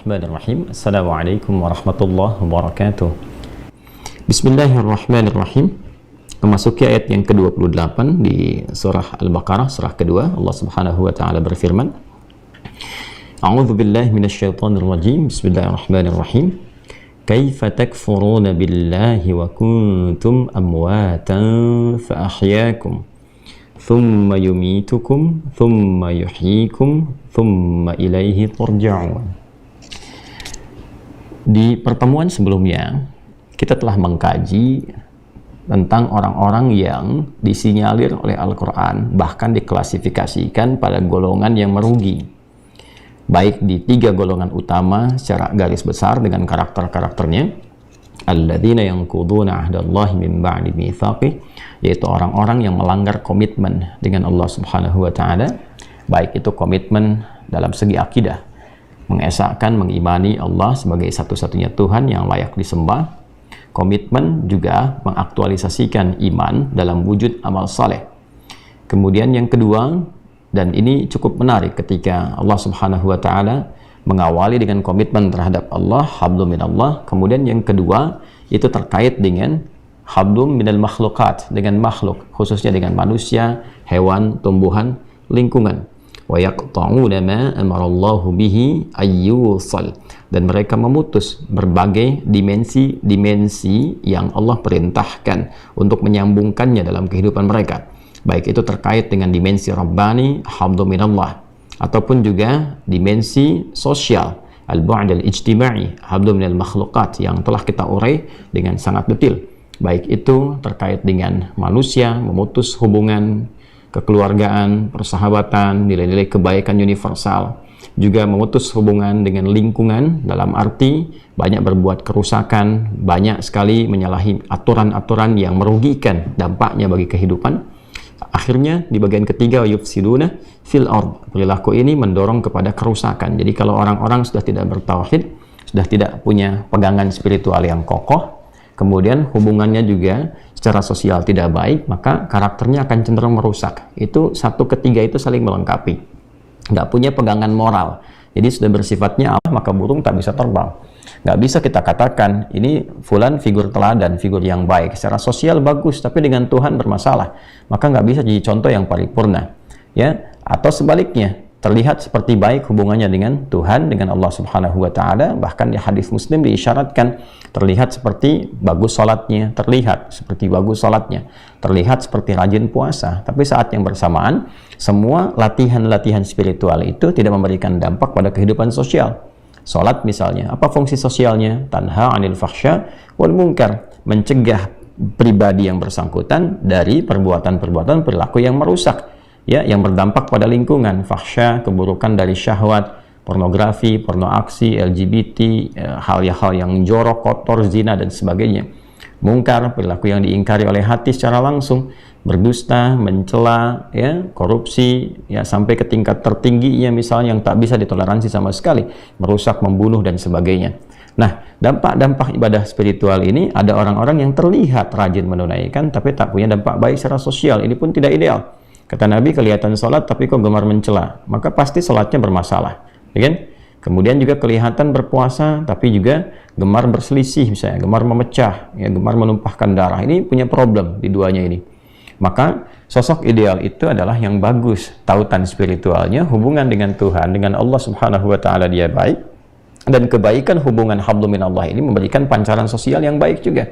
Bismillahirrahmanirrahim. Assalamualaikum warahmatullahi wabarakatuh. Bismillahirrahmanirrahim. Memasuki ayat yang ke-28 di surah Al-Baqarah, surah kedua, Allah Subhanahu wa taala berfirman, A'udzu billahi minasyaitonir rajim. Bismillahirrahmanirrahim. Kaifa takfuruna billahi wa kuntum amwatan fa ahyaakum thumma yumitukum thumma yuhyikum thumma ilaihi turja'un. Di pertemuan sebelumnya kita telah mengkaji tentang orang-orang yang disinyalir oleh Al-Quran, bahkan diklasifikasikan pada golongan yang merugi, baik di tiga golongan utama secara garis besar dengan karakter-karakternya. Alladzina yanquduna ahdallahi min ba'di mitsaqih, yaitu orang-orang yang melanggar komitmen dengan Allah Subhanahu wa taala, baik itu komitmen dalam segi akidah, mengesahkan, mengimani Allah sebagai satu-satunya Tuhan yang layak disembah, komitmen juga mengaktualisasikan iman dalam wujud amal saleh. Kemudian yang kedua, dan ini cukup menarik ketika Allah Subhanahu wa taala mengawali dengan komitmen terhadap Allah, hablum minallah. Kemudian yang kedua itu terkait dengan hablum minal makhlukat, dengan makhluk, khususnya dengan manusia, hewan, tumbuhan, lingkungan. Wa yaqta'una ma amarallahu bihi ayyusal, dan mereka memutus berbagai dimensi yang Allah perintahkan untuk menyambungkannya dalam kehidupan mereka, baik itu terkait dengan dimensi rabbani, hablum minallah, ataupun juga dimensi sosial, al-bu'd al-ijtima'i, hablum minal makhlukat, yang telah kita urai dengan sangat detail, baik itu terkait dengan manusia, memutus hubungan kekeluargaan, persahabatan, nilai-nilai kebaikan universal, juga memutus hubungan dengan lingkungan dalam arti banyak berbuat kerusakan, banyak sekali menyalahi aturan-aturan yang merugikan dampaknya bagi kehidupan. Akhirnya di bagian ketiga, yufsiduna fil ard, perilaku ini mendorong kepada kerusakan. Jadi kalau orang-orang sudah tidak bertauhid, sudah tidak punya pegangan spiritual yang kokoh, kemudian hubungannya juga secara sosial tidak baik, maka karakternya akan cenderung merusak. Itu satu ketiga itu saling melengkapi. Nggak punya pegangan moral, jadi sudah bersifatnya Allah, maka burung tak bisa terbang. Nggak bisa kita katakan ini fulan figur teladan, figur yang baik, secara sosial bagus, tapi dengan Tuhan bermasalah, maka nggak bisa jadi contoh yang paripurna, ya. Atau sebaliknya, terlihat seperti baik hubungannya dengan Tuhan, dengan Allah Subhanahu wa taala, bahkan di hadis Muslim diisyaratkan terlihat seperti bagus salatnya, terlihat seperti bagus salatnya, terlihat seperti rajin puasa, tapi saat yang bersamaan semua latihan-latihan spiritual itu tidak memberikan dampak pada kehidupan sosial. Salat misalnya, apa fungsi sosialnya? Tanha 'anil fahsya wal munkar, mencegah pribadi yang bersangkutan dari perbuatan-perbuatan perilaku yang merusak, ya, yang berdampak pada lingkungan, fahsya, keburukan dari syahwat, pornografi, porno aksi, LGBT, hal-hal yang jorok, kotor, zina, dan sebagainya. Mungkar, perilaku yang diingkari oleh hati secara langsung, berdusta, mencela, ya, korupsi, ya, sampai ke tingkat tertingginya misalnya yang tak bisa ditoleransi sama sekali, merusak, membunuh, dan sebagainya. Nah, dampak-dampak ibadah spiritual ini, ada orang-orang yang terlihat rajin menunaikan, tapi tak punya dampak baik secara sosial. Ini pun tidak ideal. Kata Nabi, kelihatan sholat tapi kok gemar mencela, maka pasti sholatnya bermasalah, ya kan? Kemudian juga kelihatan berpuasa tapi juga gemar berselisih, misalnya gemar memecah, ya, gemar menumpahkan darah. Ini punya problem di duanya ini. Maka sosok ideal itu adalah yang bagus, tautan spiritualnya, hubungan dengan Tuhan, dengan Allah Subhanahu wa taala dia baik, dan kebaikan hubungan hablum minallah ini memberikan pancaran sosial yang baik juga.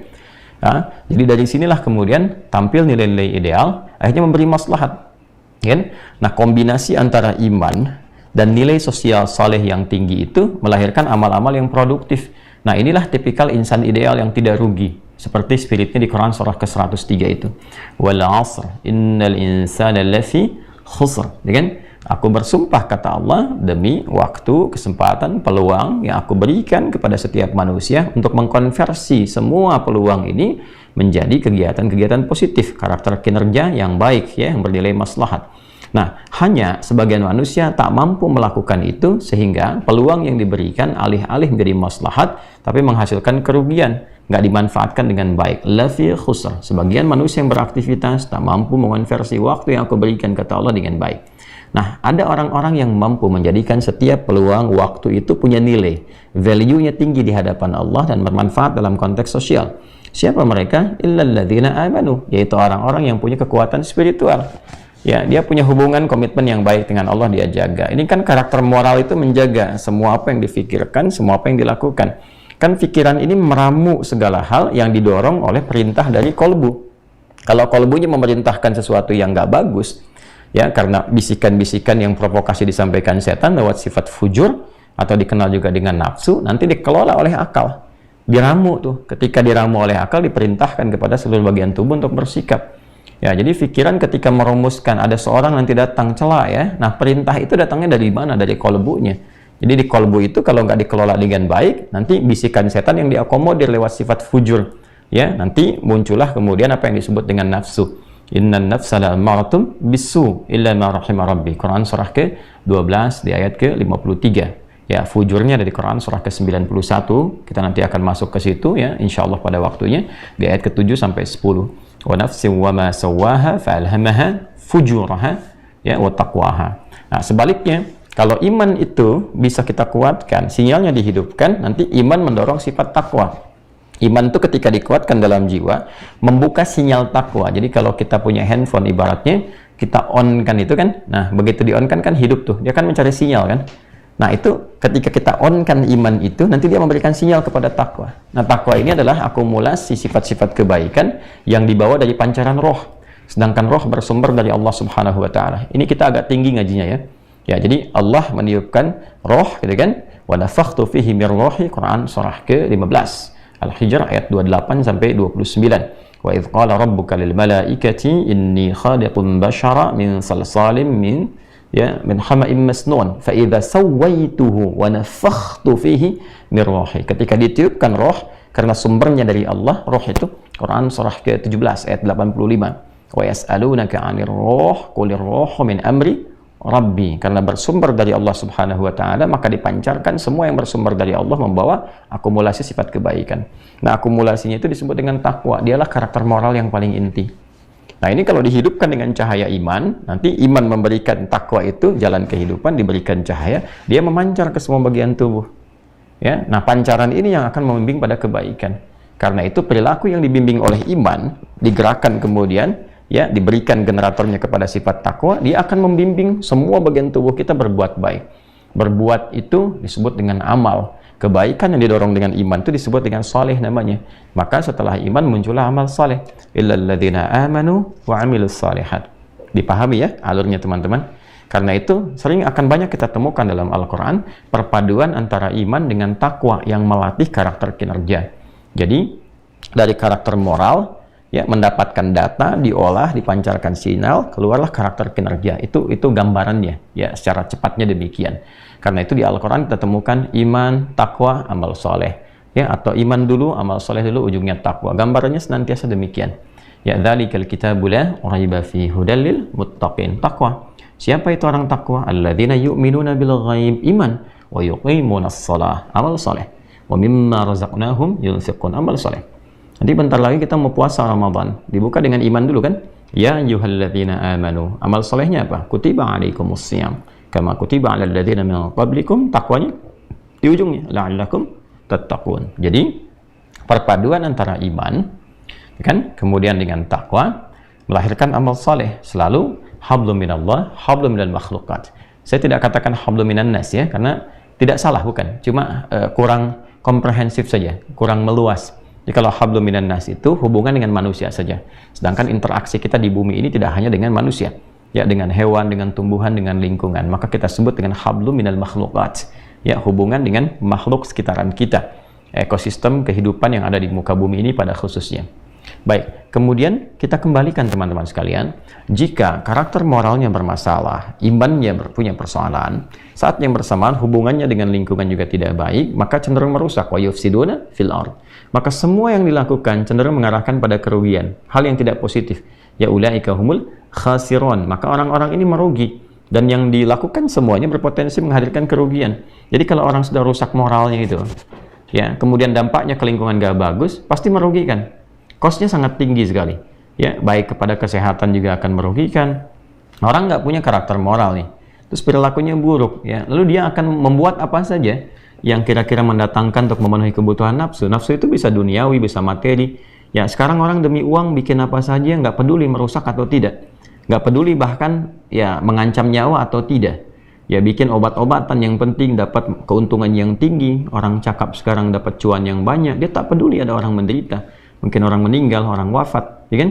Nah, jadi dari sinilah kemudian tampil nilai-nilai ideal, akhirnya memberi maslahat, kan? Nah, kombinasi antara iman dan nilai sosial saleh yang tinggi itu melahirkan amal-amal yang produktif. Nah, inilah tipikal insan ideal yang tidak rugi, seperti spiritnya di Quran surah ke-103 itu. Wal 'asr innal insana lafi khusr, kan? Aku bersumpah, kata Allah, demi waktu, kesempatan, peluang yang aku berikan kepada setiap manusia untuk mengkonversi semua peluang ini menjadi kegiatan-kegiatan positif, karakter kinerja yang baik, ya, yang bernilai maslahat. Nah, hanya sebagian manusia tak mampu melakukan itu, sehingga peluang yang diberikan alih-alih menjadi maslahat, tapi menghasilkan kerugian. nggak dimanfaatkan dengan baik, lafi khusr. Sebagian manusia yang beraktivitas tak mampu mengonversi waktu yang aku berikan, kata Allah, dengan baik. Nah, ada orang-orang yang mampu menjadikan setiap peluang waktu itu punya nilai, value-nya tinggi di hadapan Allah dan bermanfaat dalam konteks sosial. Siapa mereka? Illal ladzina amanu, yaitu orang-orang yang punya kekuatan spiritual. Ya, dia punya hubungan komitmen yang baik dengan Allah, dia jaga. Ini kan karakter moral itu menjaga semua apa yang difikirkan, semua apa yang dilakukan. Kan pikiran ini meramu segala hal yang didorong oleh perintah dari kolbu. Kalau kolbunya memerintahkan sesuatu yang nggak bagus, ya karena bisikan-bisikan yang provokasi disampaikan setan lewat sifat fujur atau dikenal juga dengan nafsu, nanti dikelola oleh akal. Diramu tuh, ketika diramu oleh akal diperintahkan kepada seluruh bagian tubuh untuk bersikap. Ya, jadi pikiran ketika merumuskan ada seorang nanti datang cela ya. Nah, perintah itu datangnya dari mana? Dari kolbunya. Jadi di kolbu itu kalau nggak dikelola dengan baik, nanti bisikan setan yang diakomodir lewat sifat fujur. Ya, nanti muncullah kemudian apa yang disebut dengan nafsu. Innan nafsa la'amaratum bisu illa ma rahima rabbi. Quran surah ke-12 di ayat ke-53. Ya, fujurnya dari Quran surah ke-91. Kita nanti akan masuk ke situ ya, insyaallah pada waktunya di ayat ke-7 sampai 10. Wa nafsin wa ma sawwaha fa'alhamaha fujuraha ya wa taqwaha. Nah, sebaliknya kalau iman itu bisa kita kuatkan, sinyalnya dihidupkan, nanti iman mendorong sifat takwa. Iman itu ketika dikuatkan dalam jiwa, membuka sinyal takwa. Jadi kalau kita punya handphone ibaratnya, kita on kan itu kan, nah begitu di on kan hidup tuh, dia kan mencari sinyal kan. Nah itu ketika kita on kan iman itu, nanti dia memberikan sinyal kepada takwa. Nah takwa ini adalah akumulasi sifat-sifat kebaikan yang dibawa dari pancaran roh. Sedangkan roh bersumber dari Allah Subhanahu wa Ta'ala. Ini kita agak tinggi ngajinya ya. Ya, jadi Allah meniupkan roh, gitu kan? Wa nafakhtu fihi mir ruhi, Quran surah ke-15. Al-Hijr ayat 28 sampai 29. Wa idz qala rabbuka lil malaikati inni khaliqun bashara min salsalim min hama'im masnun fa idza sawaituhu wa nafakhtu fihi mir ruhi. Ketika ditiupkan roh karena sumbernya dari Allah, roh itu Quran surah ke-17 ayat 85. Wa yas'alunaka 'anir ruh qulir ruhu min amri Rabbi, karena bersumber dari Allah Subhanahu wa Ta'ala, maka dipancarkan semua yang bersumber dari Allah membawa akumulasi sifat kebaikan. Nah, akumulasinya itu disebut dengan takwa. Dialah karakter moral yang paling inti. Nah, ini kalau dihidupkan dengan cahaya iman, nanti iman memberikan takwa itu jalan kehidupan, diberikan cahaya, dia memancar ke semua bagian tubuh. Ya, nah pancaran ini yang akan membimbing pada kebaikan. Karena itu perilaku yang dibimbing oleh iman, digerakkan kemudian, ya, diberikan generatornya kepada sifat takwa, dia akan membimbing semua bagian tubuh kita berbuat baik. Berbuat itu disebut dengan amal. Kebaikan yang didorong dengan iman itu disebut dengan saleh namanya. Maka setelah iman muncullah amal saleh. Illal ladzina amanu wa 'amilus shalihat. Dipahami ya alurnya teman-teman? Karena itu sering akan banyak kita temukan dalam Al-Qur'an perpaduan antara iman dengan takwa yang melatih karakter kinerja. Jadi dari karakter moral, ya, mendapatkan data, diolah, dipancarkan sinyal, keluarlah karakter kinerja. Itu gambarannya, ya, secara cepatnya demikian. Karena itu di Al-Quran kita temukan iman, takwa, amal soleh, ya, atau iman dulu, amal soleh dulu, ujungnya takwa. Gambarannya senantiasa demikian. Ya, dzalikal kitabu la raiba fihi hudal lil muttaqin. Takwa. Siapa itu orang takwa? Alladzina yu'minuna bil ghaib, iman, wa yuqimunas shalah, amal soleh, wa mimma razaqnahum yunfiqun, amal soleh. Nanti bentar lagi kita mau puasa Ramadan. Dibuka dengan iman dulu kan? Ya ayyuhalladzina amanu. Amal solehnya apa? Kutiba alaikumus shiyam kama kutiba alal ladzina min qablikum. Takwanya di ujungnya la'allakum tattaqun. Jadi perpaduan antara iman kan kemudian dengan takwa melahirkan amal soleh. Selalu hablum minallah, hablum minal makhluqat. Saya tidak katakan hablum minan nas ya, karena tidak salah bukan. Cuma kurang komprehensif saja, kurang meluas. Jadi kalau hablum minan nas itu hubungan dengan manusia saja. Sedangkan interaksi kita di bumi ini tidak hanya dengan manusia, ya, dengan hewan, dengan tumbuhan, dengan lingkungan. Maka kita sebut dengan hablum minal makhluqat. Ya, hubungan dengan makhluk sekitaran kita. Ekosistem kehidupan yang ada di muka bumi ini pada khususnya. Baik, kemudian kita kembalikan teman-teman sekalian, jika karakter moralnya bermasalah, imannya punya persoalan, saat yang bersamaan hubungannya dengan lingkungan juga tidak baik, maka cenderung merusak. Wa yufsiduna fil ard. Maka semua yang dilakukan cenderung mengarahkan pada kerugian, hal yang tidak positif. Ya ulaika humul khasirun. Maka orang-orang ini merugi, dan yang dilakukan semuanya berpotensi menghadirkan kerugian. Jadi kalau orang sudah rusak moralnya itu, ya, kemudian dampaknya ke lingkungan nggak bagus, pasti merugikan. Cost-nya sangat tinggi sekali. Ya, baik kepada kesehatan juga akan merugikan. Orang nggak punya karakter moral nih, terus perilakunya buruk, ya, lalu dia akan membuat apa saja yang kira-kira mendatangkan untuk memenuhi kebutuhan nafsu. Nafsu itu bisa duniawi, bisa materi. Ya, sekarang orang demi uang bikin apa saja, nggak peduli merusak atau tidak, nggak peduli bahkan ya mengancam nyawa atau tidak. Ya, bikin obat-obatan yang penting dapat keuntungan yang tinggi. Orang cakap sekarang dapat cuan yang banyak, dia tak peduli ada orang menderita, mungkin orang meninggal, orang wafat, ya kan?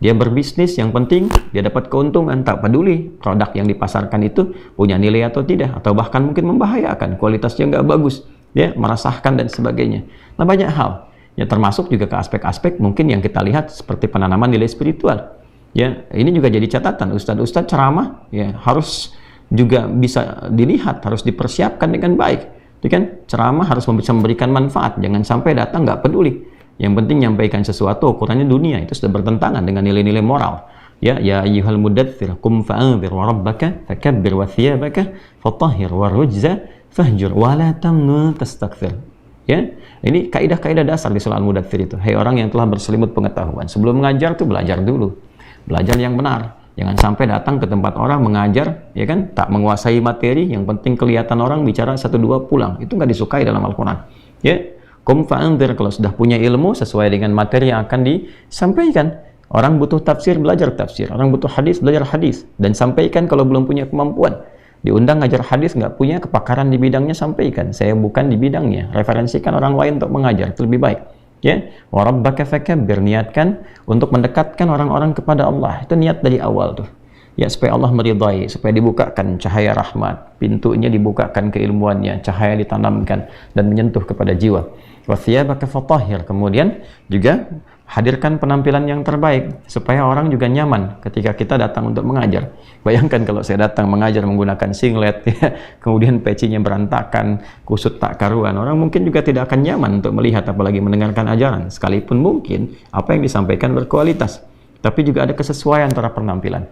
Dia berbisnis, yang penting dia dapat keuntungan, tak peduli produk yang dipasarkan itu punya nilai atau tidak, atau bahkan mungkin membahayakan, kualitasnya nggak bagus, ya, meresahkan dan sebagainya. Nah, banyak hal, ya, termasuk juga ke aspek-aspek mungkin yang kita lihat seperti penanaman nilai spiritual. Ya, ini juga jadi catatan, ustadz-ustadz ceramah, ya, harus juga bisa dilihat, harus dipersiapkan dengan baik. Itu kan, ceramah harus bisa memberikan manfaat, jangan sampai datang nggak peduli. Yang penting nyampaikan sesuatu ukurannya dunia, itu sudah bertentangan dengan nilai-nilai moral. Ya ayyuhal mudaththir qum fa'anzir wa rabbaka fakabbir wa thiyabaka fatahhir wa rujza fahjur wa la tamnun tastakthir. Ya, ini kaidah-kaidah dasar di surah Al-Mudaththir itu. Hai orang yang telah berselimut pengetahuan, sebelum mengajar tuh belajar dulu. Belajar yang benar. Jangan sampai datang ke tempat orang mengajar, ya kan, tak menguasai materi, yang penting kelihatan orang bicara 1-2 pulang. Itu nggak disukai dalam Al-Qur'an. Ya. Qum fa'anzir, kalau sudah punya ilmu sesuai dengan materi yang akan disampaikan. Orang butuh tafsir, belajar tafsir. Orang butuh hadis, belajar hadis. Dan sampaikan kalau belum punya kemampuan. Diundang ngajar hadis, nggak punya kepakaran di bidangnya, sampaikan. Saya bukan di bidangnya. Referensikan orang lain untuk mengajar, itu lebih baik. Ya, wa rabbaka fakabbir, niatkan untuk mendekatkan orang-orang kepada Allah. Itu niat dari awal tuh. Ya, supaya Allah meridai, supaya dibukakan cahaya rahmat, pintunya dibukakan keilmuannya, cahaya ditanamkan dan menyentuh kepada jiwa. Wa thiyabaka fatahhir, kemudian juga hadirkan penampilan yang terbaik supaya orang juga nyaman ketika kita datang untuk mengajar. Bayangkan kalau saya datang mengajar menggunakan singlet, ya, kemudian pecinya berantakan, kusut tak karuan, orang mungkin juga tidak akan nyaman untuk melihat apalagi mendengarkan ajaran, sekalipun mungkin apa yang disampaikan berkualitas, tapi juga ada kesesuaian antara penampilan.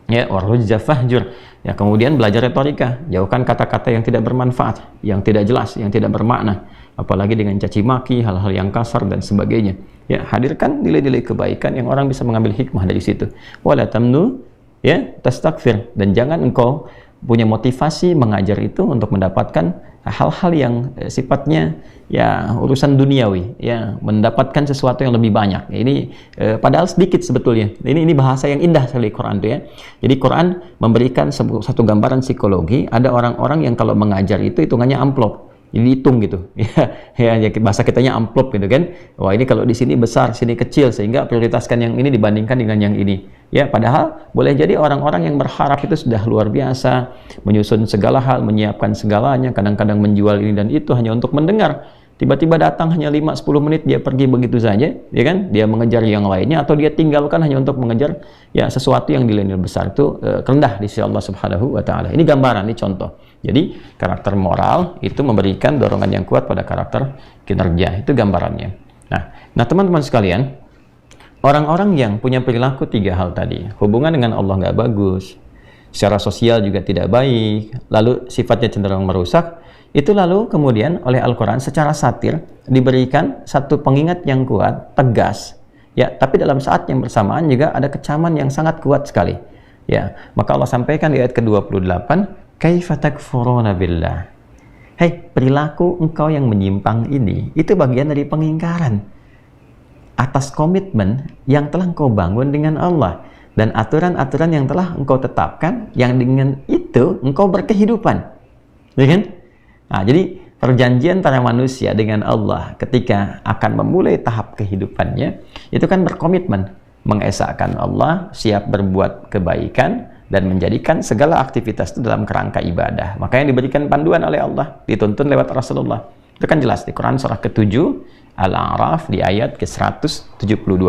Ya, warujza fahjur. Ya, kemudian belajar retorika, jauhkan kata-kata yang tidak bermanfaat, yang tidak jelas, yang tidak bermakna, apalagi dengan caci maki, hal-hal yang kasar dan sebagainya. Ya, hadirkan nilai-nilai kebaikan yang orang bisa mengambil hikmah dari situ. Wala tamnu, ya, tastakfir, dan jangan engkau punya motivasi mengajar itu untuk mendapatkan hal-hal yang sifatnya ya urusan duniawi, ya, mendapatkan sesuatu yang lebih banyak. Ini padahal sedikit sebetulnya. Ini bahasa yang indah sekali Quran itu, ya. Jadi Quran memberikan satu gambaran psikologi. Ada orang-orang yang kalau mengajar itu hitungannya amplop. Jadi hitung gitu, ya, bahasa kitanya amplop gitu kan. Wah, ini kalau di sini besar, sini kecil, sehingga prioritaskan yang ini dibandingkan dengan yang ini. Ya, padahal boleh jadi orang-orang yang berharap itu sudah luar biasa, menyusun segala hal, menyiapkan segalanya, kadang-kadang menjual ini dan itu hanya untuk mendengar. Tiba-tiba datang hanya 5-10 menit, dia pergi begitu saja, ya kan? Dia mengejar yang lainnya, atau dia tinggalkan hanya untuk mengejar ya sesuatu yang nilai besar. Itu rendah di sisi Allah Subhanahu wa taala. Ini gambaran, ini contoh. Jadi karakter moral itu memberikan dorongan yang kuat pada karakter kinerja. Itu gambarannya. Nah teman-teman sekalian, orang-orang yang punya perilaku 3 hal tadi, hubungan dengan Allah nggak bagus, secara sosial juga tidak baik, lalu sifatnya cenderung merusak, itu lalu kemudian oleh Al-Quran secara satir diberikan satu pengingat yang kuat, tegas, ya, tapi dalam saat yang bersamaan juga ada kecaman yang sangat kuat sekali, ya. Maka Allah sampaikan di ayat ke-28, kaifa takfuruna billah. Hei, perilaku engkau yang menyimpang ini itu bagian dari pengingkaran atas komitmen yang telah engkau bangun dengan Allah dan aturan-aturan yang telah engkau tetapkan, yang dengan itu engkau berkehidupan, ya kan? Nah, jadi perjanjian antara manusia dengan Allah ketika akan memulai tahap kehidupannya itu kan berkomitmen mengesahkan Allah, siap berbuat kebaikan dan menjadikan segala aktivitas itu dalam kerangka ibadah. Maka yang diberikan panduan oleh Allah, dituntun lewat Rasulullah. Itu kan jelas di Quran surah ke-7 Al-A'raf di ayat ke-172.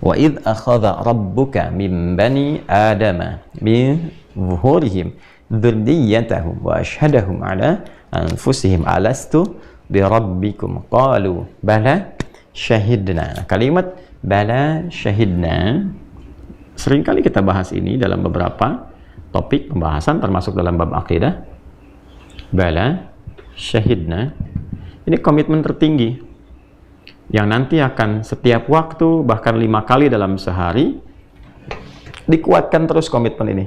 Wa idh akhadha rabbuka min bani adama min zuhurihim dzurriyyatahum wa ashhadahum ala anfusihim alastu bi rabbikum qalu bala syahidna. Kalimat bala syahidna seringkali kita bahas ini dalam beberapa topik pembahasan termasuk dalam bab akidah. Bala syahidna Ini komitmen tertinggi yang nanti akan setiap waktu, bahkan 5 kali dalam sehari, dikuatkan terus komitmen ini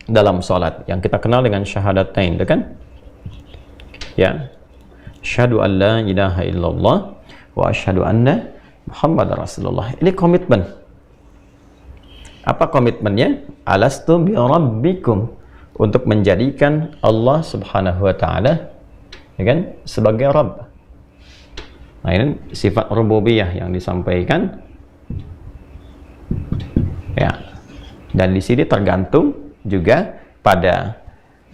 dalam sholat yang kita kenal dengan syahadatain, itu kan? Ya, asyhadu an la ilaha illallah wa asyhadu anna Muhammad Rasulullah. Ini komitmen. Apa komitmennya? Alastu bi rabbikum, untuk menjadikan Allah Subhanahu wa taala, ya kan, sebagai Rabb. Nah, ini sifat rububiyah yang disampaikan. Ya. Dan di sini tergantung juga pada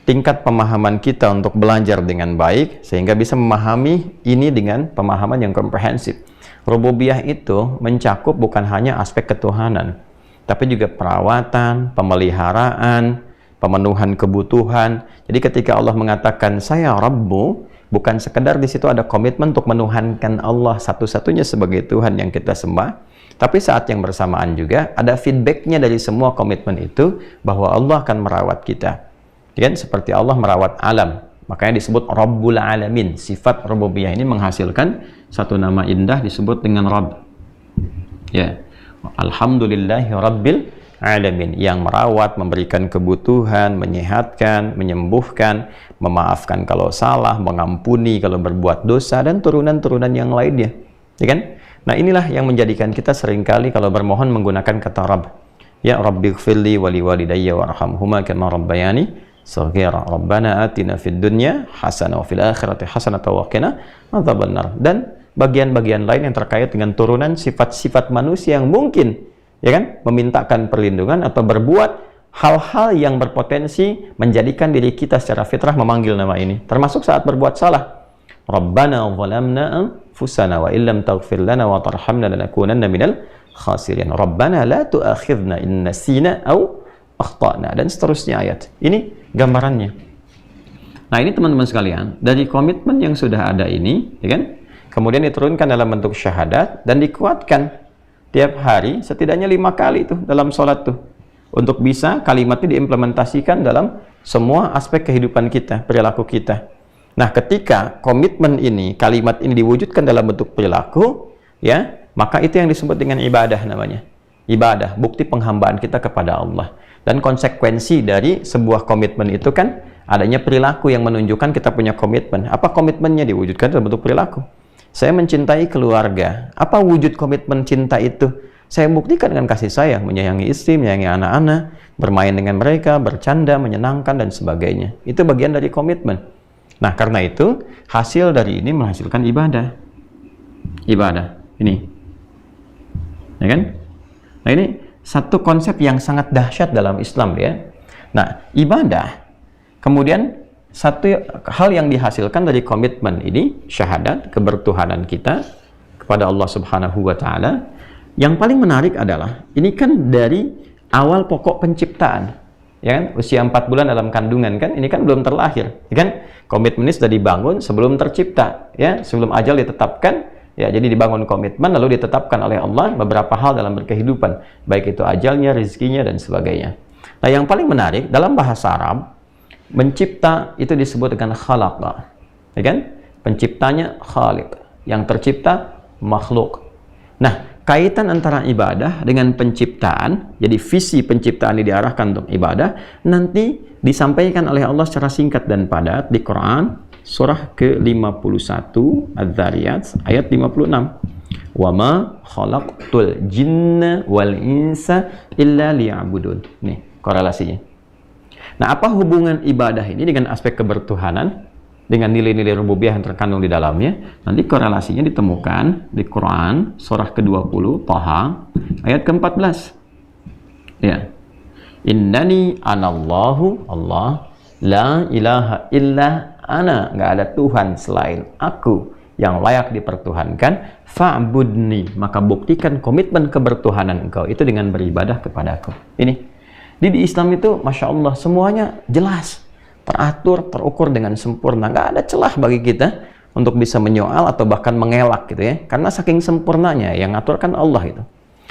tingkat pemahaman kita untuk belajar dengan baik sehingga bisa memahami ini dengan pemahaman yang komprehensif. Rububiyah itu mencakup bukan hanya aspek ketuhanan, tapi juga perawatan, pemeliharaan, pemenuhan kebutuhan. Jadi ketika Allah mengatakan saya Rabbu, bukan sekedar di situ ada komitmen untuk menuhankan Allah satu-satunya sebagai Tuhan yang kita sembah, tapi saat yang bersamaan juga ada feedbacknya dari semua komitmen itu bahwa Allah akan merawat kita. Kan seperti Allah merawat alam, makanya disebut Rabbul Alamin. Sifat rububiyah ini menghasilkan satu nama indah disebut dengan Rabb. Ya, Alhamdulillahi Rabbil Alamin, yang merawat, memberikan kebutuhan, menyehatkan, menyembuhkan, memaafkan kalau salah, mengampuni kalau berbuat dosa, dan turunan-turunan yang lainnya, ya kan? Nah, inilah yang menjadikan kita seringkali kalau bermohon menggunakan kata Rabb. Ya Rabbighfirli wa liwalidayya warhamhuma kama rabbayani shaghira. Rabbana atina fid dunya hasanah wa fil akhirati hasanah wa qina adzabannar. Dan bagian-bagian lain yang terkait dengan turunan sifat-sifat manusia yang mungkin, ya kan, memintakan perlindungan atau berbuat hal-hal yang berpotensi menjadikan diri kita secara fitrah memanggil nama ini, termasuk saat berbuat salah. Rabbana zalamna anfusana wa illam taghfir lana wa tarhamna lanakunanna minal khasirin. Rabbana la tu'akhidna in nasina aw akhtana, dan seterusnya ayat. Ini gambarannya. Nah, ini teman-teman sekalian, dari komitmen yang sudah ada ini, ya kan, kemudian diturunkan dalam bentuk syahadat dan dikuatkan tiap hari setidaknya 5 kali tuh dalam sholat tuh, untuk bisa kalimatnya diimplementasikan dalam semua aspek kehidupan kita, perilaku kita. Nah, ketika komitmen ini, kalimat ini diwujudkan dalam bentuk perilaku, ya, maka itu yang disebut dengan ibadah namanya. Ibadah, bukti penghambaan kita kepada Allah. Dan konsekuensi dari sebuah komitmen itu kan adanya perilaku yang menunjukkan kita punya komitmen. Apa komitmennya? Diwujudkan dalam bentuk perilaku. Saya mencintai keluarga. Apa wujud komitmen cinta itu? Saya buktikan dengan kasih sayang, menyayangi istri, menyayangi anak-anak, bermain dengan mereka, bercanda, menyenangkan, dan sebagainya. Itu bagian dari komitmen. Nah, karena itu, hasil dari ini menghasilkan ibadah. Ibadah. Ini. Ya kan? Nah, ini satu konsep yang sangat dahsyat dalam Islam, ya. Nah, ibadah. Kemudian, satu hal yang dihasilkan dari komitmen ini, syahadat, kebertuhanan kita kepada Allah Subhanahu wa Ta'ala. Yang paling menarik adalah, ini kan dari awal pokok penciptaan. Ya kan? Usia 4 bulan dalam kandungan, kan? Ini kan belum terlahir, ya kan? Komitmen ini sudah dibangun sebelum tercipta, ya, sebelum ajal ditetapkan, ya. Jadi dibangun komitmen lalu ditetapkan oleh Allah beberapa hal dalam berkehidupan, baik itu ajalnya, rezekinya, dan sebagainya. Nah, yang paling menarik dalam bahasa Arab, mencipta itu disebut dengan khalaqa, ya kan? Penciptanya khaliq, yang tercipta makhluk. Nah, kaitan antara ibadah dengan penciptaan, jadi visi penciptaan ini diarahkan untuk ibadah, nanti disampaikan oleh Allah secara singkat dan padat di Quran, surah ke-51, Adz-Dzariyat, ayat 56. Wa ma khalaqtul jinna wal insa illa liya'budun. Nih, korelasinya. Nah, apa hubungan ibadah ini dengan aspek kebertuhanan, dengan nilai-nilai rububiyah yang terkandung di dalamnya? Nanti korelasinya ditemukan di Quran surah ke-20 Thaha ayat ke-14. Ya. Innani anallahu, Allah, la ilaha illa ana, nggak ada Tuhan selain aku yang layak dipertuhankan, fa'budni, maka buktikan komitmen kebertuhanan engkau itu dengan beribadah kepadaku. Ini di Islam itu Masya Allah semuanya jelas, teratur, terukur dengan sempurna. Nggak ada celah bagi kita untuk bisa menyoal atau bahkan mengelak gitu ya. Karena saking sempurnanya, yang ngaturkan Allah itu.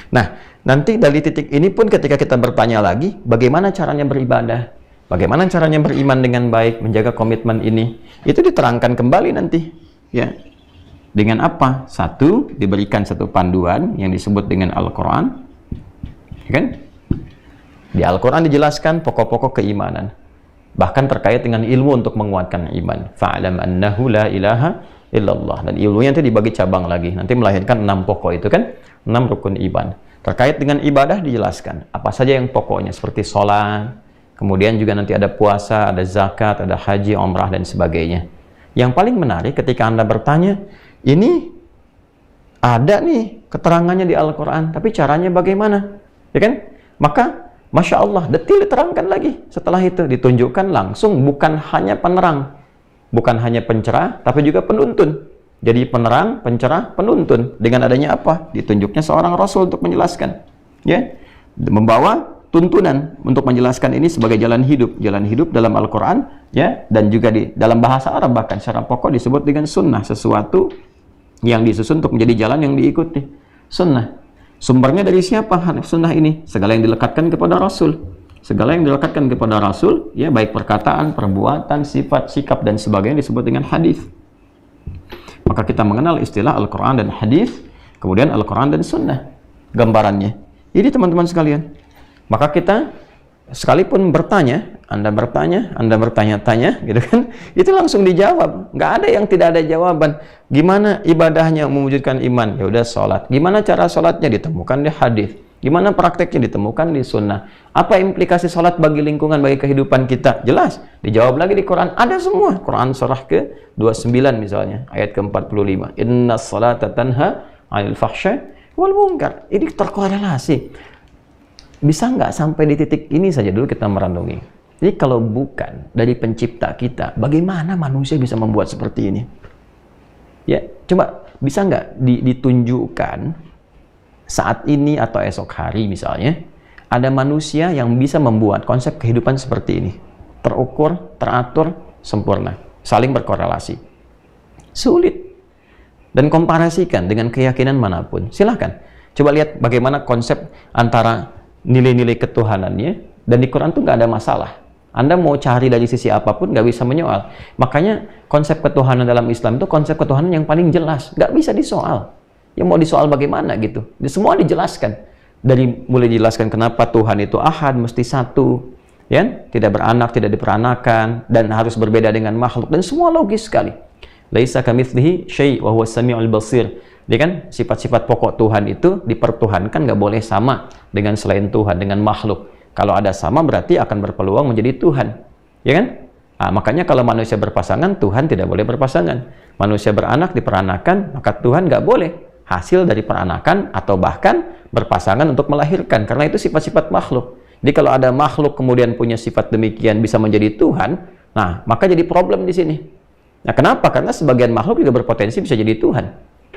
Nah, nanti dari titik ini pun ketika kita bertanya lagi, bagaimana caranya beribadah? Bagaimana caranya beriman dengan baik, menjaga komitmen ini? Itu diterangkan kembali nanti. Ya, Dengan apa? Satu, diberikan satu panduan yang disebut dengan Al-Quran. Ya kan? Di Al-Quran dijelaskan pokok-pokok keimanan. Bahkan terkait dengan ilmu untuk menguatkan iman. Fa'alam annahu la ilaha illallah. Dan ilmunya nanti dibagi cabang lagi. Nanti melahirkan 6 pokok itu kan. 6 rukun iman. Terkait dengan ibadah dijelaskan. Apa saja yang pokoknya. Seperti sholat. Kemudian juga nanti ada puasa, ada zakat, ada haji, umrah, dan sebagainya. Yang paling menarik ketika Anda bertanya, ini ada nih keterangannya di Al-Quran. Tapi caranya bagaimana? Ya kan? Maka Masya Allah, detil diterangkan lagi. Setelah itu ditunjukkan langsung bukan hanya penerang, bukan hanya pencerah, tapi juga penuntun. Jadi penerang, pencerah, penuntun. Dengan adanya apa? Ditunjuknya seorang Rasul untuk menjelaskan. Ya, membawa tuntunan untuk menjelaskan ini sebagai jalan hidup dalam Al-Quran, ya, dan juga di dalam bahasa Arab bahkan secara pokok disebut dengan sunnah, sesuatu yang disusun untuk menjadi jalan yang diikuti. Sunnah. Sumbernya dari siapa sunnah ini? Segala yang dilekatkan kepada Rasul. Segala yang dilekatkan kepada Rasul, ya, baik perkataan, perbuatan, sifat, sikap, dan sebagainya disebut dengan hadis. Maka kita mengenal istilah Al-Quran dan hadis, kemudian Al-Quran dan sunnah. Gambarannya. Ini teman-teman sekalian. Maka kita sekalipun bertanya, Anda bertanya-tanya, gitu kan, itu langsung dijawab. Nggak ada yang tidak ada jawaban. Gimana ibadahnya mewujudkan iman? Ya udah sholat. Gimana cara sholatnya? Ditemukan di hadis. Gimana prakteknya? Ditemukan di sunnah. Apa implikasi sholat bagi lingkungan, bagi kehidupan kita? Jelas. Dijawab lagi di Quran. Ada semua. Quran surah ke-29 misalnya, ayat ke-45. Inna sholata tanha 'anil fahsya wal munkar. Ini terkorelasi. Bisa nggak sampai di titik ini saja dulu kita merenungi? Jadi kalau bukan dari pencipta kita, bagaimana manusia bisa membuat seperti ini? Ya, coba bisa nggak ditunjukkan saat ini atau esok hari misalnya, ada manusia yang bisa membuat konsep kehidupan seperti ini. Terukur, teratur, sempurna. Saling berkorelasi. Sulit. Dan komparasikan dengan keyakinan manapun. Silahkan. Coba lihat bagaimana konsep antara nilai-nilai ketuhanannya, dan di Quran itu nggak ada masalah. Anda mau cari dari sisi apapun nggak bisa menyoal. Makanya konsep ketuhanan dalam Islam itu konsep ketuhanan yang paling jelas, nggak bisa disoal. Ya mau disoal bagaimana gitu? Semua dijelaskan. Dari mulai dijelaskan kenapa Tuhan itu ahad, mesti satu, ya, tidak beranak, tidak diperanakan, dan harus berbeda dengan makhluk, dan semua logis sekali. Laisa kamitslihi syai' wa huwas samiul basir. Dia kan sifat-sifat pokok Tuhan itu dipertuhankan, nggak boleh sama dengan selain Tuhan, dengan makhluk. Kalau ada sama berarti akan berpeluang menjadi Tuhan, ya kan? Nah, makanya kalau manusia berpasangan, Tuhan tidak boleh berpasangan. Manusia beranak, diperanakan, maka Tuhan nggak boleh hasil dari peranakan atau bahkan berpasangan untuk melahirkan, karena itu sifat-sifat makhluk. Jadi kalau ada makhluk kemudian punya sifat demikian bisa menjadi Tuhan, nah maka jadi problem di sini. Nah kenapa? Karena sebagian makhluk juga berpotensi bisa jadi Tuhan,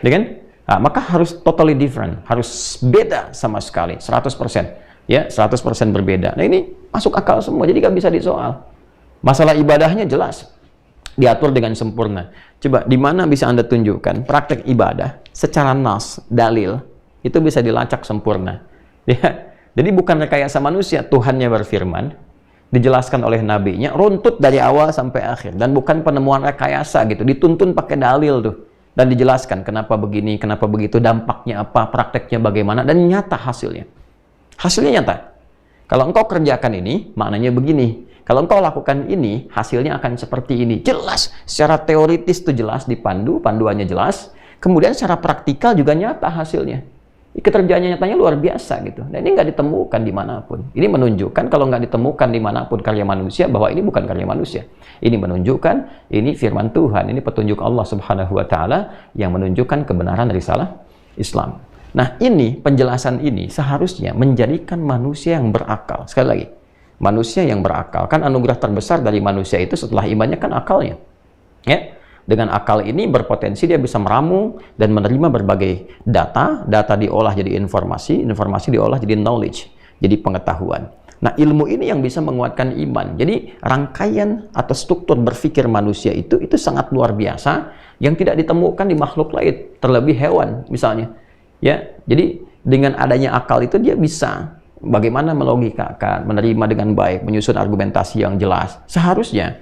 ya kan? Nah, maka harus totally different, harus beda sama sekali, 100%. Ya, 100% berbeda. Nah ini masuk akal semua, jadi nggak bisa disoal. Masalah ibadahnya jelas, diatur dengan sempurna. Coba, di mana bisa Anda tunjukkan praktek ibadah secara nas, dalil, itu bisa dilacak sempurna. Ya, jadi bukan rekayasa manusia, Tuhannya berfirman, dijelaskan oleh nabinya, runtut dari awal sampai akhir. Dan bukan penemuan rekayasa gitu, dituntun pakai dalil tuh. Dan dijelaskan kenapa begini, kenapa begitu, dampaknya apa, prakteknya bagaimana, dan nyata hasilnya. Hasilnya nyata. Kalau engkau kerjakan ini, maknanya begini. Kalau engkau lakukan ini, hasilnya akan seperti ini. Jelas. Secara teoritis itu jelas, dipandu, panduannya jelas. Kemudian secara praktikal juga nyata hasilnya. Kerjanya nyatanya luar biasa gitu. Dan ini nggak ditemukan dimanapun. Ini menunjukkan kalau nggak ditemukan dimanapun karya manusia, bahwa ini bukan karya manusia. Ini menunjukkan, ini firman Tuhan. Ini petunjuk Allah Subhanahu Wa Taala yang menunjukkan kebenaran risalah Islam. Nah ini, penjelasan ini seharusnya menjadikan manusia yang berakal. Sekali lagi, manusia yang berakal. Kan anugerah terbesar dari manusia itu setelah imannya kan akalnya. Ya, dengan akal ini berpotensi dia bisa meramu dan menerima berbagai data. Data diolah jadi informasi, informasi diolah jadi knowledge, jadi pengetahuan. Nah ilmu ini yang bisa menguatkan iman. Jadi rangkaian atau struktur berpikir manusia itu sangat luar biasa yang tidak ditemukan di makhluk lain, terlebih hewan misalnya. Ya, jadi dengan adanya akal itu dia bisa bagaimana melogikakan, menerima dengan baik, menyusun argumentasi yang jelas. Seharusnya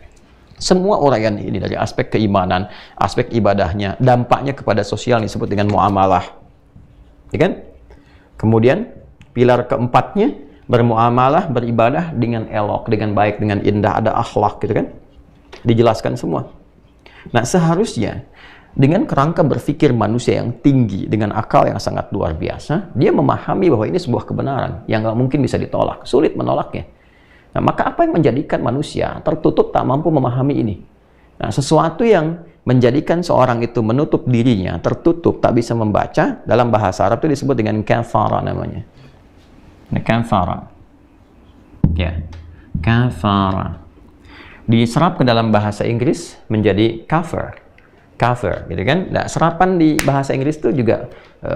Semua uraian ini dari aspek keimanan, aspek ibadahnya, dampaknya kepada sosial disebut dengan muamalah. Ya kan? Kemudian pilar keempatnya bermuamalah, beribadah dengan elok, dengan baik, dengan indah, ada akhlak gitu kan. Dijelaskan semua. Nah, seharusnya dengan kerangka berpikir manusia yang tinggi, dengan akal yang sangat luar biasa, dia memahami bahwa ini sebuah kebenaran yang nggak mungkin bisa ditolak, sulit menolaknya. Nah, maka apa yang menjadikan manusia tertutup tak mampu memahami ini? Nah, sesuatu yang menjadikan seorang itu menutup dirinya, tertutup, tak bisa membaca, dalam bahasa Arab itu disebut dengan kafara namanya. Nah, kafara. Ya, kafara. Diserap ke dalam bahasa Inggris menjadi cover. Cover, gitu kan? Nah, serapan di bahasa Inggris itu juga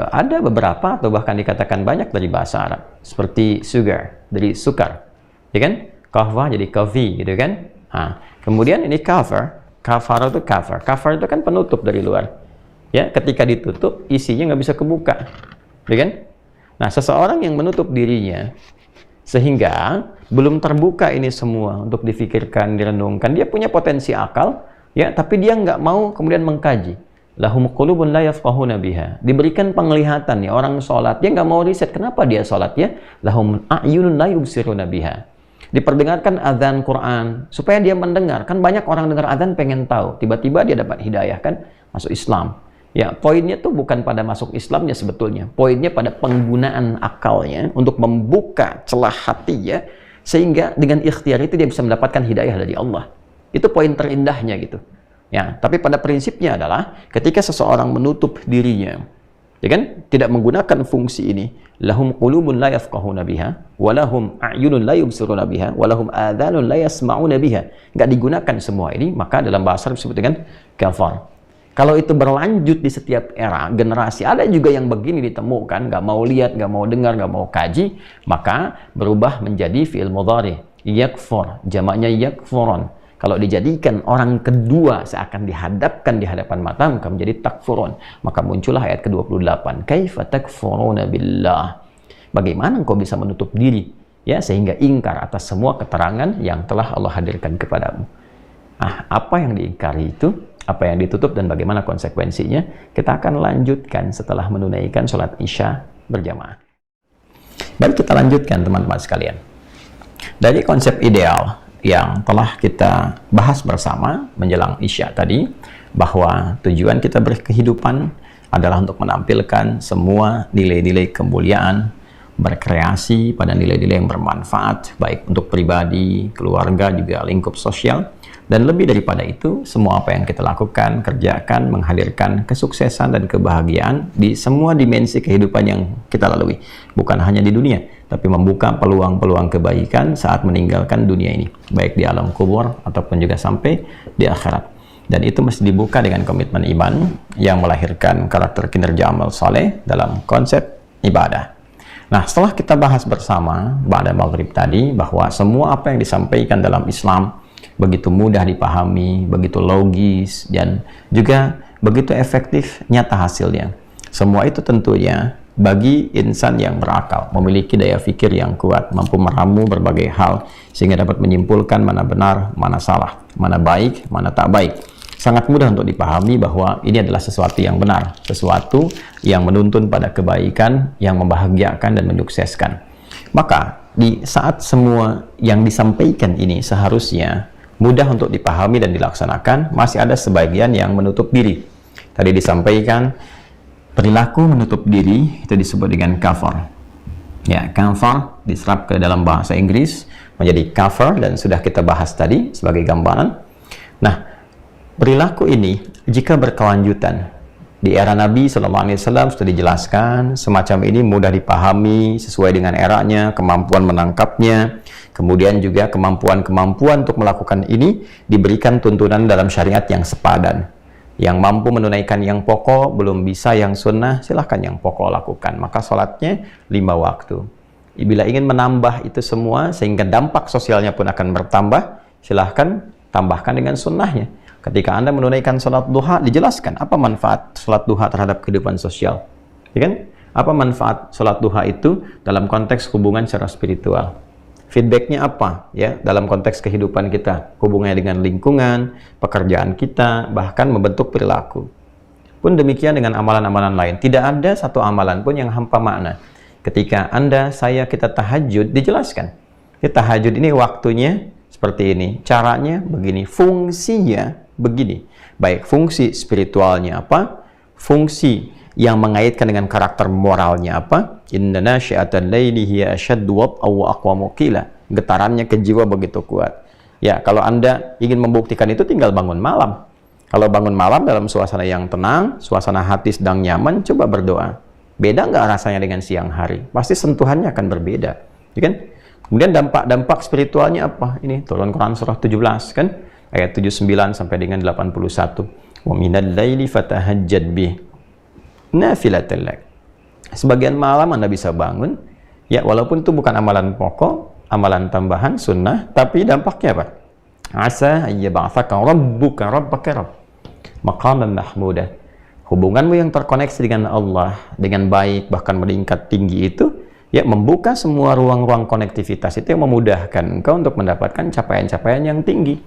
ada beberapa atau bahkan dikatakan banyak dari bahasa Arab. Seperti sugar, dari sukar. Ya kan? Kahwa jadi coffee gitu kan? Nah, kemudian ini cover. Cover itu cover. Cover itu kan penutup dari luar. Ya, ketika ditutup isinya nggak bisa kebuka. Ya kan? Nah, seseorang yang menutup dirinya sehingga belum terbuka ini semua untuk difikirkan, direnungkan, dia punya potensi akal, ya, tapi dia nggak mau kemudian mengkaji. Lahum qulubun la yafqahuna biha. Diberikan penglihatan ya, orang sholat, dia nggak mau riset kenapa dia sholat ya. Lahum a'yunun la yubsiruna biha. Diperdengarkan azan Quran supaya dia mendengar. Kan banyak orang dengar azan pengen tahu, tiba-tiba dia dapat hidayah kan, masuk Islam. Ya, poinnya tuh bukan pada masuk Islamnya sebetulnya. Poinnya pada penggunaan akalnya untuk membuka celah hatinya sehingga dengan ikhtiar itu dia bisa mendapatkan hidayah dari Allah. Itu poin terindahnya gitu. Ya, tapi pada prinsipnya adalah ketika seseorang menutup dirinya, ya kan, tidak menggunakan fungsi ini, lahum qulubun la yafqahuna biha wa lahum a'yunun la yubsiruna biha wa lahum adhanun la yasma'una biha. Enggak digunakan semua ini, maka dalam bahasa Arab disebut dengan kafar. Kalau itu berlanjut di setiap era, generasi, ada juga yang begini ditemukan, nggak mau lihat, nggak mau dengar, nggak mau kaji, maka berubah menjadi fi'il mudhari, yakfur, jamaknya yakfurun. Kalau dijadikan orang kedua seakan dihadapkan di hadapan mata, maka menjadi takfurun. Maka muncullah ayat ke-28. Kaifa takfuruna billah. Bagaimana engkau bisa menutup diri, ya, sehingga ingkar atas semua keterangan yang telah Allah hadirkan kepadamu. Ah, apa yang diingkari itu, apa yang ditutup dan bagaimana konsekuensinya, kita akan lanjutkan setelah menunaikan sholat Isya berjamaah. Baik, kita lanjutkan teman-teman sekalian. Dari konsep ideal yang telah kita bahas bersama menjelang Isya tadi, bahwa tujuan kita berkehidupan adalah untuk menampilkan semua nilai-nilai kemuliaan, berkreasi pada nilai-nilai yang bermanfaat, baik untuk pribadi, keluarga, juga lingkup sosial. Dan lebih daripada itu, semua apa yang kita lakukan, kerjakan, menghadirkan kesuksesan dan kebahagiaan di semua dimensi kehidupan yang kita lalui. Bukan hanya di dunia, tapi membuka peluang-peluang kebaikan saat meninggalkan dunia ini. Baik di alam kubur, ataupun juga sampai di akhirat. Dan itu mesti dibuka dengan komitmen iman yang melahirkan karakter kinerja amal soleh dalam konsep ibadah. Nah, setelah kita bahas bersama pada maghrib tadi, bahwa semua apa yang disampaikan dalam Islam begitu mudah dipahami, begitu logis, dan juga begitu efektif nyata hasilnya. Semua itu tentunya bagi insan yang berakal, memiliki daya fikir yang kuat, mampu meramu berbagai hal, sehingga dapat menyimpulkan mana benar, mana salah, mana baik, mana tak baik. Sangat mudah untuk dipahami bahwa ini adalah sesuatu yang benar, sesuatu yang menuntun pada kebaikan, yang membahagiakan dan menyukseskan. Maka, di saat semua yang disampaikan ini seharusnya mudah untuk dipahami dan dilaksanakan, masih ada sebagian yang menutup diri. Tadi disampaikan, perilaku menutup diri itu disebut dengan kafar. Ya, kafar diserap ke dalam bahasa Inggris menjadi cover, dan sudah kita bahas tadi sebagai gambaran. Nah, perilaku ini jika berkelanjutan di era Nabi SAW sudah dijelaskan, semacam ini mudah dipahami sesuai dengan eranya, kemampuan menangkapnya, kemudian juga kemampuan-kemampuan untuk melakukan ini diberikan tuntunan dalam syariat yang sepadan. Yang mampu menunaikan yang pokok, belum bisa yang sunnah, silahkan yang pokok lakukan. Maka sholatnya 5 waktu. Bila ingin menambah itu semua sehingga dampak sosialnya pun akan bertambah, silahkan tambahkan dengan sunnahnya. Ketika Anda menunaikan sholat duha, dijelaskan apa manfaat sholat duha terhadap kehidupan sosial. Ya kan? Apa manfaat sholat duha itu dalam konteks hubungan secara spiritual. feedbacknya apa ya dalam konteks kehidupan kita, hubungannya dengan lingkungan, pekerjaan kita, bahkan membentuk perilaku. Pun demikian dengan amalan-amalan lain. Tidak ada satu amalan pun yang hampa makna. Ketika Anda, saya, kita tahajud, dijelaskan. Ya, tahajud ini waktunya seperti ini, caranya begini, fungsinya begini. Baik fungsi spiritualnya apa, fungsi yang mengaitkan dengan karakter moralnya apa. Inna nasyi'atal laili hiya ashaddu wat'an wa aqwamu qila. Getarannya ke jiwa begitu kuat. Ya, kalau Anda ingin membuktikan itu tinggal bangun malam. Kalau bangun malam dalam suasana yang tenang, suasana hati sedang nyaman, coba berdoa. Beda nggak rasanya dengan siang hari? Pasti sentuhannya akan berbeda, ya kan? Kemudian dampak-dampak spiritualnya apa? Ini turun Quran surah 17 kan? Ayat 79 sampai dengan 81. Wa minal laili fatahajjad bih nafilatan lak. Sebagian malam Anda bisa bangun, ya walaupun itu bukan amalan pokok, amalan tambahan sunnah, tapi dampaknya apa? Asa ayyab'atsaka rabbuka rabb maqaman mahmudah. Hubunganmu yang terkoneksi dengan Allah dengan baik bahkan meningkat tinggi itu ya membuka semua ruang-ruang konektivitas itu yang memudahkan engkau untuk mendapatkan capaian-capaian yang tinggi,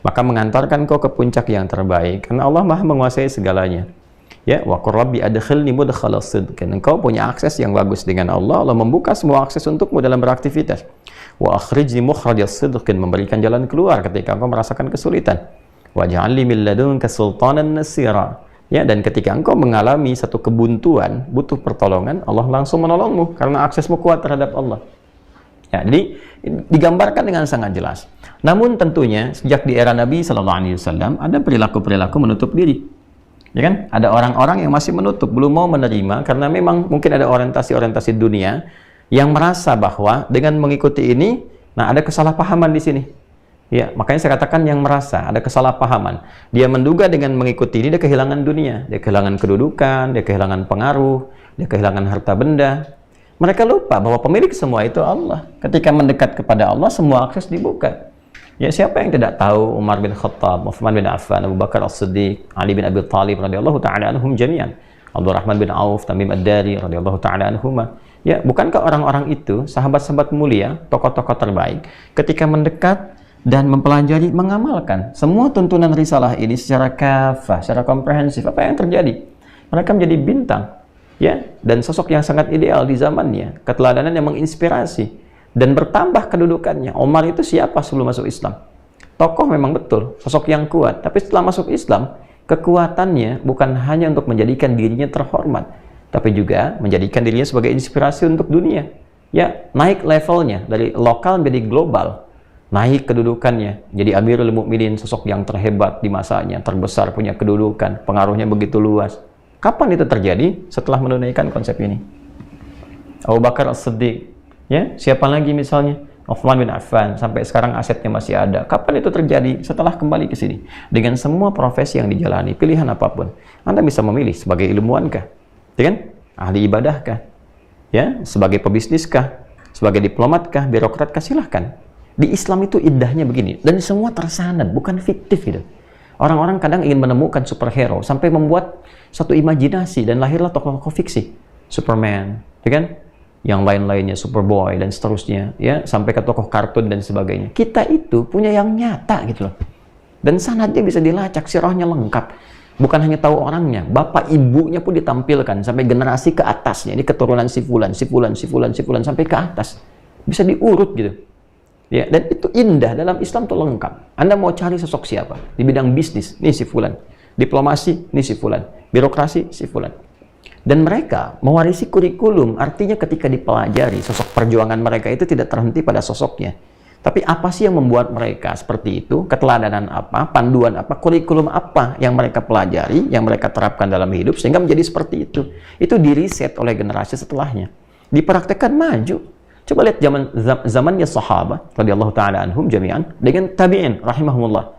maka mengantarkan engkau ke puncak yang terbaik karena Allah Maha menguasai segalanya. Ya, wa qur rabbi adkhilni mudkhala sidqin. Engkau punya akses yang bagus dengan Allah. Allah membuka semua akses untukmu dalam beraktivitas. Wa akhrijni mukhrajas sidqin, memberikan jalan keluar ketika engkau merasakan kesulitan. Wa ja'alni min ladunka sultanan nasira. Ya, dan ketika engkau mengalami satu kebuntuan, butuh pertolongan, Allah langsung menolongmu karena aksesmu kuat terhadap Allah. Ya, jadi digambarkan dengan sangat jelas. Namun tentunya sejak di era Nabi SAW ada perilaku-perilaku menutup diri. Ya kan? Ada orang-orang yang masih menutup, belum mau menerima karena memang mungkin ada orientasi-orientasi dunia yang merasa bahwa dengan mengikuti ini, nah ada kesalahpahaman di sini. Ya, makanya saya katakan yang merasa ada kesalahpahaman. Dia menduga dengan mengikuti ini dia kehilangan dunia, dia kehilangan kedudukan, dia kehilangan pengaruh, dia kehilangan harta benda. Mereka lupa bahwa pemilik semua itu Allah. Ketika mendekat kepada Allah, semua akses dibuka. Ya, siapa yang tidak tahu Umar bin Khattab, Uthman bin Affan, Abu Bakar As-Siddiq, Ali bin Abi Thalib radhiyallahu taala anhum jami'an, Abdurrahman bin Auf, Tamim Ad-Dari radhiyallahu taala anhuma. Ya, bukankah orang-orang itu sahabat-sahabat mulia, tokoh-tokoh terbaik, ketika mendekat dan mempelajari, mengamalkan semua tuntunan risalah ini secara kafah, secara komprehensif, apa yang terjadi? Mereka menjadi bintang, ya, dan sosok yang sangat ideal di zamannya, keteladanan yang menginspirasi. Dan bertambah kedudukannya. Umar itu siapa sebelum masuk Islam? Tokoh memang betul, sosok yang kuat. Tapi setelah masuk Islam, kekuatannya bukan hanya untuk menjadikan dirinya terhormat, tapi juga menjadikan dirinya sebagai inspirasi untuk dunia. Ya, naik levelnya dari lokal menjadi global. Naik kedudukannya, jadi Amirul Mukminin, sosok yang terhebat di masanya, terbesar, punya kedudukan, pengaruhnya begitu luas. Kapan itu terjadi? Setelah menunaikan konsep ini. Abu Bakar As-Siddiq, ya, siapa lagi misalnya? Uthman bin Affan, sampai sekarang asetnya masih ada. Kapan itu terjadi? Setelah kembali ke sini. Dengan semua profesi yang dijalani, pilihan apapun, Anda bisa memilih sebagai ilmuwankah? Ya kan? Ahli ibadahkah? Ya, sebagai pebisniskah? Sebagai diplomatkah? Birokratkah? Silahkan. Di Islam itu indahnya begini. Dan semua tersanad, bukan fiktif gitu. Orang-orang kadang ingin menemukan superhero, sampai membuat satu imajinasi, dan lahirlah tokoh-tokoh fiksi. Superman, ya kan? Yang lain-lainnya, Superboy dan seterusnya, ya, sampai ke tokoh kartun dan sebagainya. Kita itu punya yang nyata gitu loh. Dan sanadnya bisa dilacak, sirahnya lengkap. Bukan hanya tahu orangnya, bapak ibunya pun ditampilkan sampai generasi ke atasnya. Ini keturunan si fulan, si fulan, si fulan, si fulan sampai ke atas. Bisa diurut gitu. Ya, dan itu indah, dalam Islam tuh lengkap. Anda mau cari sosok siapa? Di bidang bisnis, nih si fulan. Diplomasi, nih si fulan. Birokrasi, si fulan. Dan mereka mewarisi kurikulum, artinya ketika dipelajari, sosok perjuangan mereka itu tidak terhenti pada sosoknya. Tapi apa sih yang membuat mereka seperti itu? Keteladanan apa? Panduan apa? Kurikulum apa yang mereka pelajari, yang mereka terapkan dalam hidup, sehingga menjadi seperti itu. Itu diriset oleh generasi setelahnya. Dipraktekkan maju. Coba lihat zamannya sahabat, radhiyallahu ta'ala anhum jami'an, dengan tabi'in, rahimahumullah.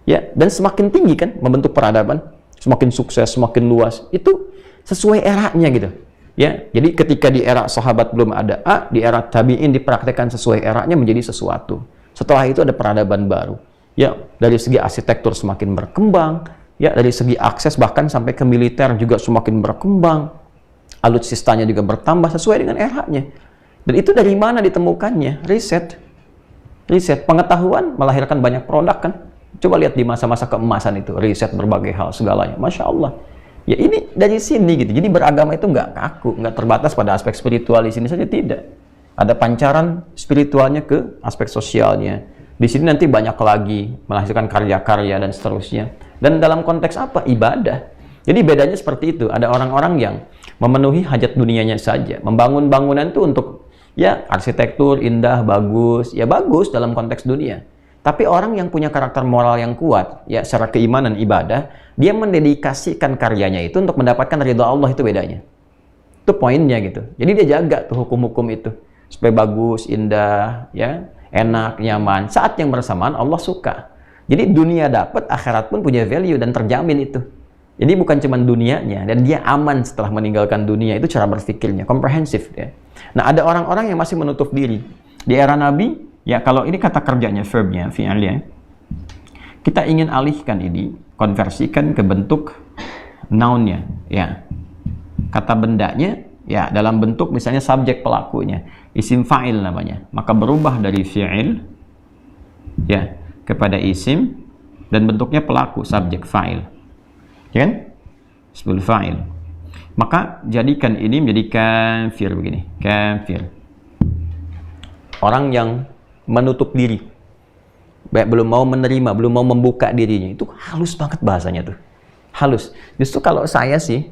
Ya, dan semakin tinggi kan, membentuk peradaban, semakin sukses, semakin luas. Itu sesuai eranya gitu. Ya, jadi ketika di era sahabat belum ada A, di era tabi'in dipraktekkan sesuai eranya menjadi sesuatu. Setelah itu ada peradaban baru. Ya, dari segi arsitektur semakin berkembang, ya, dari segi akses bahkan sampai ke militer juga semakin berkembang. Alutsistanya juga bertambah sesuai dengan eranya. Dan itu dari mana ditemukannya? Riset. Riset, pengetahuan melahirkan banyak produk kan. Coba lihat di masa-masa keemasan itu, riset berbagai hal segalanya, Masya Allah. Ya ini dari sini gitu. Jadi beragama itu nggak kaku, nggak terbatas pada aspek spiritual di sini saja, tidak. Ada pancaran spiritualnya ke aspek sosialnya. Di sini nanti banyak lagi menghasilkan karya-karya dan seterusnya. Dan dalam konteks apa? Ibadah. Jadi bedanya seperti itu. Ada orang-orang yang memenuhi hajat dunianya saja. Membangun bangunan itu untuk ya arsitektur indah, bagus. Ya bagus dalam konteks dunia. Tapi orang yang punya karakter moral yang kuat, ya secara keimanan ibadah, dia mendedikasikan karyanya itu untuk mendapatkan ridha Allah, itu bedanya. Itu poinnya gitu. Jadi dia jaga tuh hukum-hukum itu supaya bagus, indah, ya, enak, nyaman. Saat yang bersamaan Allah suka. Jadi dunia dapat, akhirat pun punya value dan terjamin itu. Jadi bukan cuma dunianya, dan dia aman setelah meninggalkan dunia. Itu cara berpikirnya, komprehensif ya. Nah, ada orang-orang yang masih menutup diri. Di era Nabi, ya kalau ini kata kerjanya, verbnya, fi'alnya, kita ingin alihkan ini, konversikan ke bentuk noun-nya, ya. Kata bendanya, ya dalam bentuk misalnya subjek pelakunya, isim fa'il namanya. Maka berubah dari fi'il, ya, kepada isim, dan bentuknya pelaku, subjek fa'il. Ya kan? Ismul fa'il. Maka jadikan ini menjadi kafir begini. Kafir. Orang yang menutup diri. Belum mau menerima, belum mau membuka dirinya. Itu halus banget bahasanya tuh. Halus. Justru kalau saya sih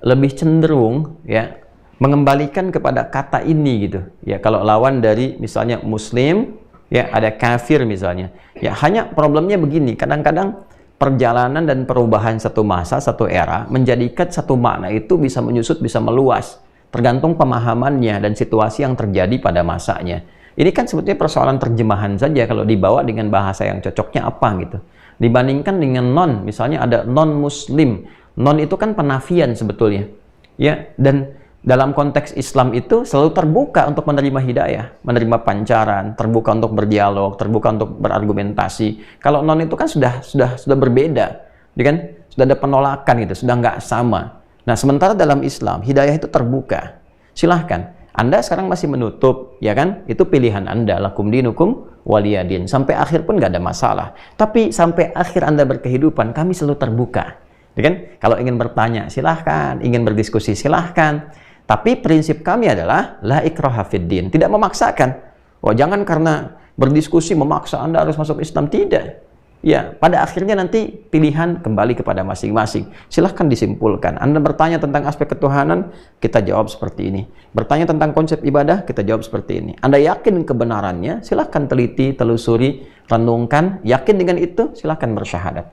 lebih cenderung ya mengembalikan kepada kata ini gitu. Ya kalau lawan dari misalnya muslim, ya ada kafir misalnya. Ya hanya problemnya begini, kadang-kadang perjalanan dan perubahan satu masa, satu era, menjadikan satu makna itu bisa menyusut, bisa meluas. Tergantung pemahamannya dan situasi yang terjadi pada masanya. Ini kan sebetulnya persoalan terjemahan saja kalau dibawa dengan bahasa yang cocoknya apa gitu. Dibandingkan dengan non, misalnya ada non-muslim. Non itu kan penafian sebetulnya. Ya, dan dalam konteks Islam itu selalu terbuka untuk menerima hidayah, menerima pancaran, terbuka untuk berdialog, terbuka untuk berargumentasi. Kalau non itu kan sudah berbeda, ya kan? Sudah ada penolakan gitu, sudah nggak sama. Nah, sementara dalam Islam hidayah itu terbuka. Silahkan. Anda sekarang masih menutup, ya kan? Itu pilihan Anda, lakum dinukum waliyadin. Sampai akhir pun nggak ada masalah. Tapi sampai akhir Anda berkehidupan, kami selalu terbuka, ya kan? Kalau ingin bertanya, silahkan. Ingin berdiskusi, silahkan. Tapi prinsip kami adalah la ikraha fid din, tidak memaksakan. Oh, jangan karena berdiskusi memaksa Anda harus masuk Islam, tidak. Ya, pada akhirnya nanti pilihan kembali kepada masing-masing. Silahkan disimpulkan. Anda bertanya tentang aspek ketuhanan, kita jawab seperti ini. Bertanya tentang konsep ibadah, kita jawab seperti ini. Anda yakin kebenarannya, silahkan teliti, telusuri, renungkan. Yakin dengan itu, silahkan bersyahadat.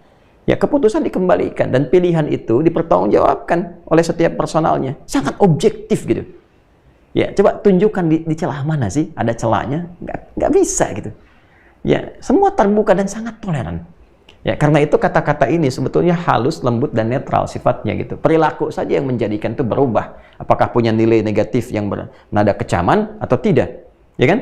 Ya, keputusan dikembalikan dan pilihan itu dipertanggungjawabkan oleh setiap personalnya. Sangat objektif gitu. Ya, coba tunjukkan di celah mana sih ada celahnya? Nggak bisa gitu. Ya, semua terbuka dan sangat toleran. Ya, karena itu kata-kata ini sebetulnya halus, lembut dan netral sifatnya gitu. Perilaku saja yang menjadikan itu berubah. Apakah punya nilai negatif yang bernada kecaman atau tidak? Ya kan?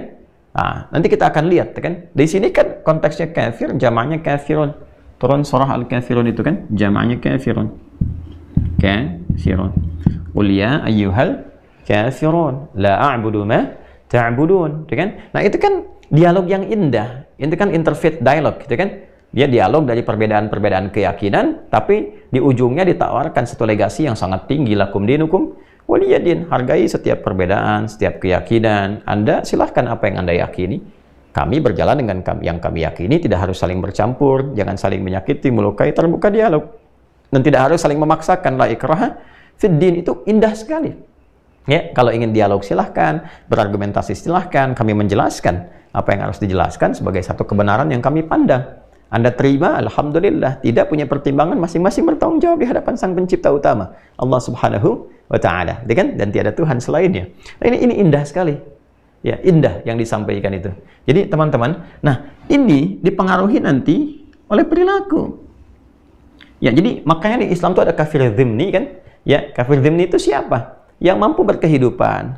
Nah, nanti kita akan lihat, ya kan? Di sini kan konteksnya kafir, jamaknya kafirun. Turun surah Al-Kafirun itu kan jamaknya kafirun. Kafirun. Qul ya ayyuhal kafirun la a'budu ma ta'budun, ya kan? Nah, itu kan dialog yang indah. Itu kan interfaith dialog, gitu kan? Dia dialog dari perbedaan-perbedaan keyakinan, tapi di ujungnya ditawarkan satu legasi yang sangat tinggi, lakum dinukum waliyadin. Hargai setiap perbedaan, setiap keyakinan. Anda silahkan apa yang Anda yakini. Kami berjalan dengan yang kami yakini, tidak harus saling bercampur, jangan saling menyakiti, melukai, terbuka dialog. Dan tidak harus saling memaksakan, la ikraha fid din, itu indah sekali. Ya, kalau ingin dialog silahkan, berargumentasi silahkan, kami menjelaskan apa yang harus dijelaskan sebagai satu kebenaran yang kami pandang. Anda terima, alhamdulillah, tidak punya pertimbangan, masing-masing bertanggung jawab di hadapan Sang Pencipta utama, Allah Subhanahu wa Ta'ala, dan tiada Tuhan selainnya. Nah, ini indah sekali. Ya, indah yang disampaikan itu. Jadi teman-teman, nah ini dipengaruhi nanti oleh perilaku. Ya, jadi makanya di Islam itu ada kafir dhimni kan? Ya, kafir dhimni itu siapa? Yang mampu berkehidupan,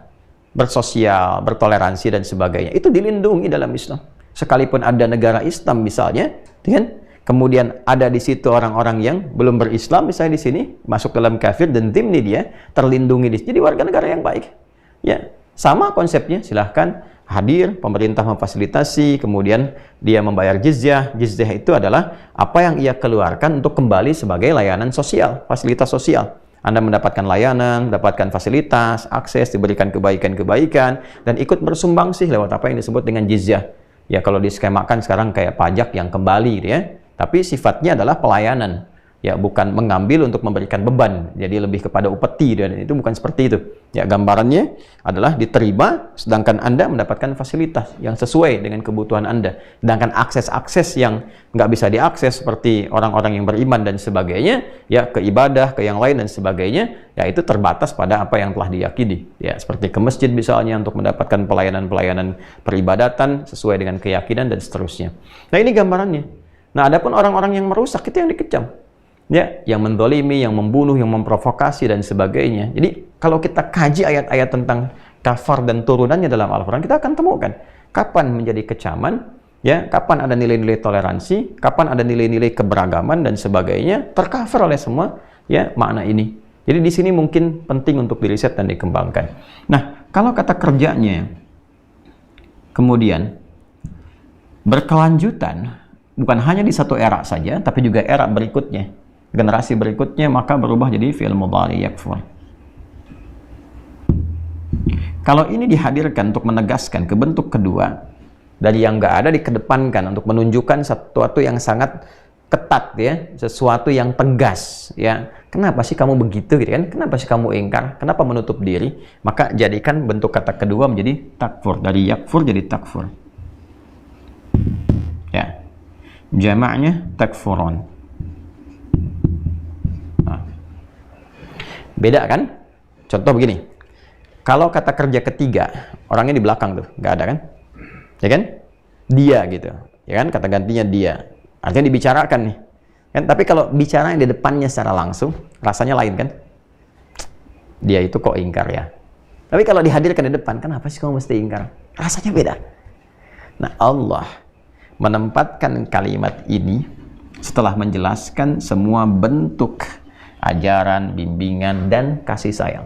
bersosial, bertoleransi dan sebagainya. Itu dilindungi dalam Islam. Sekalipun ada negara Islam misalnya, kan? Kemudian ada di situ orang-orang yang belum berislam misalnya di sini, masuk dalam kafir dan dhimni dia terlindungi di sini. Jadi warga negara yang baik. Ya. Sama konsepnya, silahkan hadir, pemerintah memfasilitasi, kemudian dia membayar jizyah. Jizyah itu adalah apa yang ia keluarkan untuk kembali sebagai layanan sosial, fasilitas sosial. Anda mendapatkan layanan, mendapatkan fasilitas, akses, diberikan kebaikan-kebaikan, dan ikut bersumbangsi lewat apa yang disebut dengan jizyah. Ya, kalau diskemakan sekarang kayak pajak yang kembali, ya. Tapi sifatnya adalah pelayanan. Ya, bukan mengambil untuk memberikan beban. Jadi lebih kepada upeti, dan itu bukan seperti itu. Ya, gambarannya adalah diterima, sedangkan Anda mendapatkan fasilitas yang sesuai dengan kebutuhan Anda. Sedangkan akses-akses yang nggak bisa diakses seperti orang-orang yang beriman dan sebagainya, ya ke ibadah, ke yang lain dan sebagainya, ya itu terbatas pada apa yang telah diyakini. Ya, seperti ke masjid misalnya untuk mendapatkan pelayanan-pelayanan peribadatan sesuai dengan keyakinan dan seterusnya. Nah, ini gambarannya. Nah, adapun orang-orang yang merusak itu yang dikecam. Ya, yang mendolimi, yang membunuh, yang memprovokasi dan sebagainya. Jadi kalau kita kaji ayat-ayat tentang kafar dan turunannya dalam Al-Quran, kita akan temukan kapan menjadi kecaman, ya, kapan ada nilai-nilai toleransi, kapan ada nilai-nilai keberagaman dan sebagainya, tercover oleh semua ya makna ini. Jadi di sini mungkin penting untuk diriset dan dikembangkan. Nah, kalau kata kerjanya kemudian berkelanjutan, bukan hanya di satu era saja, tapi juga era berikutnya, generasi berikutnya, maka berubah jadi fi'il mudhari yakfur. Kalau ini dihadirkan untuk menegaskan ke bentuk kedua, dari yang nggak ada dikedepankan untuk menunjukkan sesuatu yang sangat ketat, ya, sesuatu yang tegas, ya. Kenapa sih kamu begitu, gitu kan? Kenapa sih kamu ingkar? Kenapa menutup diri? Maka jadikan bentuk kata kedua menjadi takfur, dari yakfur jadi takfur. Ya, jamaknya takfurun. Beda kan? Contoh begini, kalau kata kerja ketiga, orangnya di belakang tuh, nggak ada kan? Ya kan? Dia gitu, ya kan? Kata gantinya dia, artinya dibicarakan nih, kan? Tapi kalau bicara yang di depannya secara langsung, rasanya lain kan? Dia itu kok ingkar ya? Tapi kalau dihadirkan di depan, kenapa sih kamu mesti ingkar? Rasanya beda. Nah, Allah menempatkan kalimat ini setelah menjelaskan semua bentuk ajaran, bimbingan, dan kasih sayang.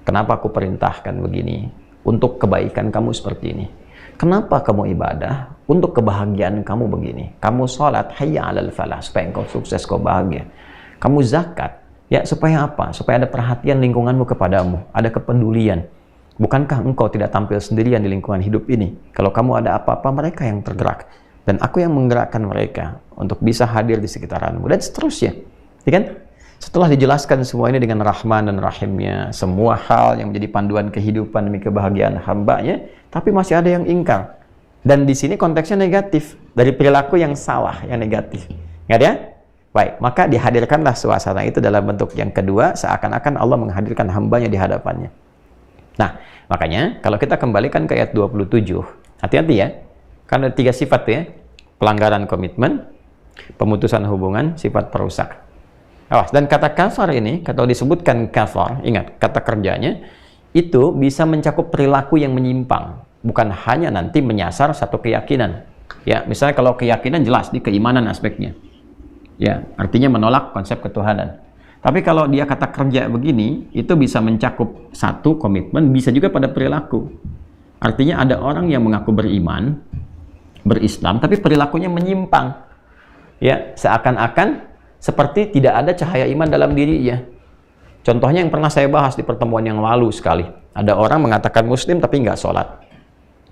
Kenapa aku perintahkan begini? Untuk kebaikan kamu seperti ini. Kenapa kamu ibadah? Untuk kebahagiaan kamu begini. Kamu sholat, hayya alal falah, supaya engkau sukses, kau bahagia. Kamu zakat, ya supaya apa? Supaya ada perhatian lingkunganmu kepadamu, ada kepedulian. Bukankah engkau tidak tampil sendirian di lingkungan hidup ini? Kalau kamu ada apa-apa, mereka yang tergerak. Dan aku yang menggerakkan mereka untuk bisa hadir di sekitaranmu. Dan seterusnya. Ya kan? Setelah dijelaskan semua ini dengan Rahman dan Rahimnya, semua hal yang menjadi panduan kehidupan demi kebahagiaan hambanya, tapi masih ada yang ingkar. Dan di sini konteksnya negatif, dari perilaku yang salah, yang negatif. Nggak ada? Baik, maka dihadirkanlah suasana itu dalam bentuk yang kedua, seakan-akan Allah menghadirkan hambanya di hadapannya. Nah, makanya kalau kita kembalikan ke ayat 27, hati-hati ya, karena ada 3 sifat ya, pelanggaran komitmen, pemutusan hubungan, sifat perusak. Awas, dan kata kafar ini, kalau disebutkan kafar, ingat, kata kerjanya, itu bisa mencakup perilaku yang menyimpang, bukan hanya nanti menyasar satu keyakinan. Ya, misalnya kalau keyakinan jelas di keimanan aspeknya. Ya, artinya menolak konsep ketuhanan. Tapi kalau dia kata kerja begini, itu bisa mencakup satu komitmen, bisa juga pada perilaku. Artinya ada orang yang mengaku beriman, berislam, tapi perilakunya menyimpang. Ya, seakan-akan seperti tidak ada cahaya iman dalam dirinya. Contohnya yang pernah saya bahas di pertemuan yang lalu sekali. Ada orang mengatakan muslim tapi nggak sholat.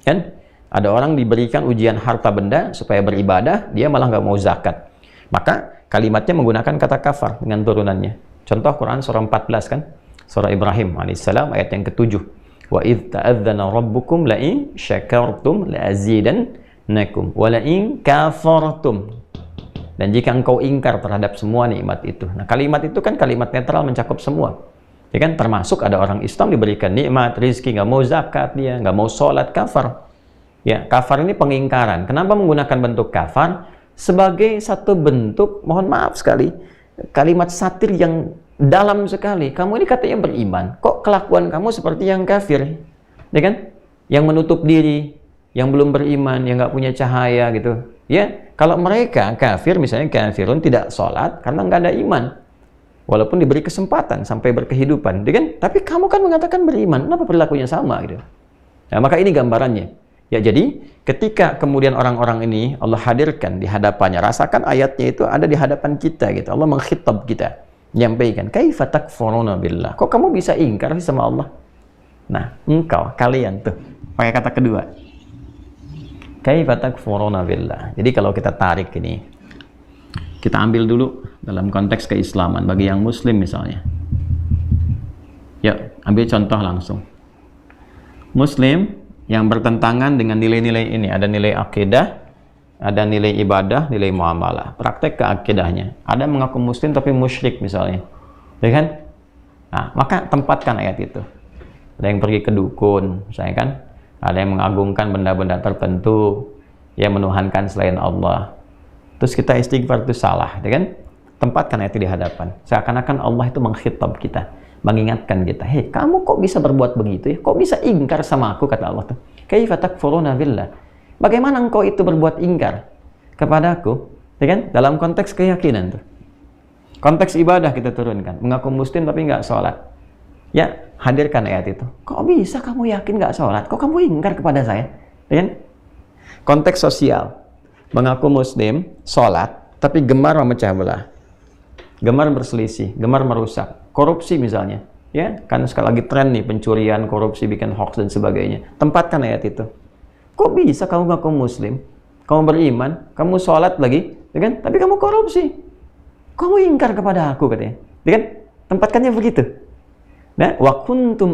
Kan? Ada orang diberikan ujian harta benda supaya beribadah, dia malah nggak mau zakat. Maka kalimatnya menggunakan kata kafar dengan turunannya. Contoh Quran surah 14 kan? Surah Ibrahim alaihissalam ayat yang ke-7. Wa idh ta'adzana rabbukum la'in syakartum la'azidannakum wa la'in kafartum. Dan jika engkau ingkar terhadap semua nikmat itu. Nah, kalimat itu kan kalimat netral mencakup semua. Ya kan, termasuk ada orang Islam diberikan nikmat, rezeki, nggak mau zakat dia, nggak mau sholat, kafar. Ya, kafar ini pengingkaran. Kenapa menggunakan bentuk kafar? Sebagai satu bentuk, mohon maaf sekali, kalimat satir yang dalam sekali. Kamu ini katanya beriman, kok kelakuan kamu seperti yang kafir? Ya kan? Yang menutup diri, yang belum beriman, yang nggak punya cahaya gitu. Ya, kalau mereka kafir, misalnya kafirun tidak sholat karena nggak ada iman, walaupun diberi kesempatan sampai berkehidupan, kan? Tapi kamu kan mengatakan beriman, kenapa perilakunya sama gitu? Nah, maka ini gambarannya. Ya, jadi ketika kemudian orang-orang ini Allah hadirkan di hadapannya, rasakan ayatnya itu ada di hadapan kita gitu. Allah mengkhitab kita, menyampaikan, "Kaifa takfuruna billah?" Kok kamu bisa ingkar sama Allah? Nah, kalian tuh pakai kata kedua. Kaifa takfuruna billah. Jadi kalau kita tarik ini, kita ambil dulu dalam konteks keislaman bagi yang muslim misalnya. Ya, ambil contoh langsung. Muslim yang bertentangan dengan nilai-nilai ini, ada nilai akidah, ada nilai ibadah, nilai muamalah. Praktek ke akidahnya. Ada mengaku muslim tapi musyrik misalnya. Ya kan? Nah, maka tempatkan ayat itu. Ada yang pergi ke dukun, misalnya kan? Ada yang mengagungkan benda-benda tertentu yang menuhankan selain Allah. Terus kita istighfar itu salah, ya kan? Tempatkan ayat itu di hadapan. Seakan-akan Allah itu mengkhitab kita, mengingatkan kita, hei, kamu kok bisa berbuat begitu ya? Kok bisa ingkar sama aku, kata Allah tuh. Kaifa takfuruna billah. Bagaimana engkau itu berbuat ingkar kepada aku? Ya kan? Dalam konteks keyakinan tuh. Konteks ibadah kita turunkan. Mengaku muslim tapi nggak sholat. Ya, hadirkan ayat itu. Kok bisa kamu yakin nggak sholat? Kok kamu ingkar kepada saya? Ya kan? Konteks sosial. Mengaku muslim, sholat, tapi gemar memecah belah. Gemar berselisih, gemar merusak. Korupsi misalnya. Ya, kan sekali lagi tren nih, pencurian, korupsi, bikin hoax dan sebagainya. Tempatkan ayat itu. Kok bisa kamu mengaku muslim? Kamu beriman, kamu sholat lagi, ya kan? Tapi kamu korupsi. Kamu ingkar kepada aku, katanya. Ya kan? Tempatkannya begitu. Nah, wa kuntum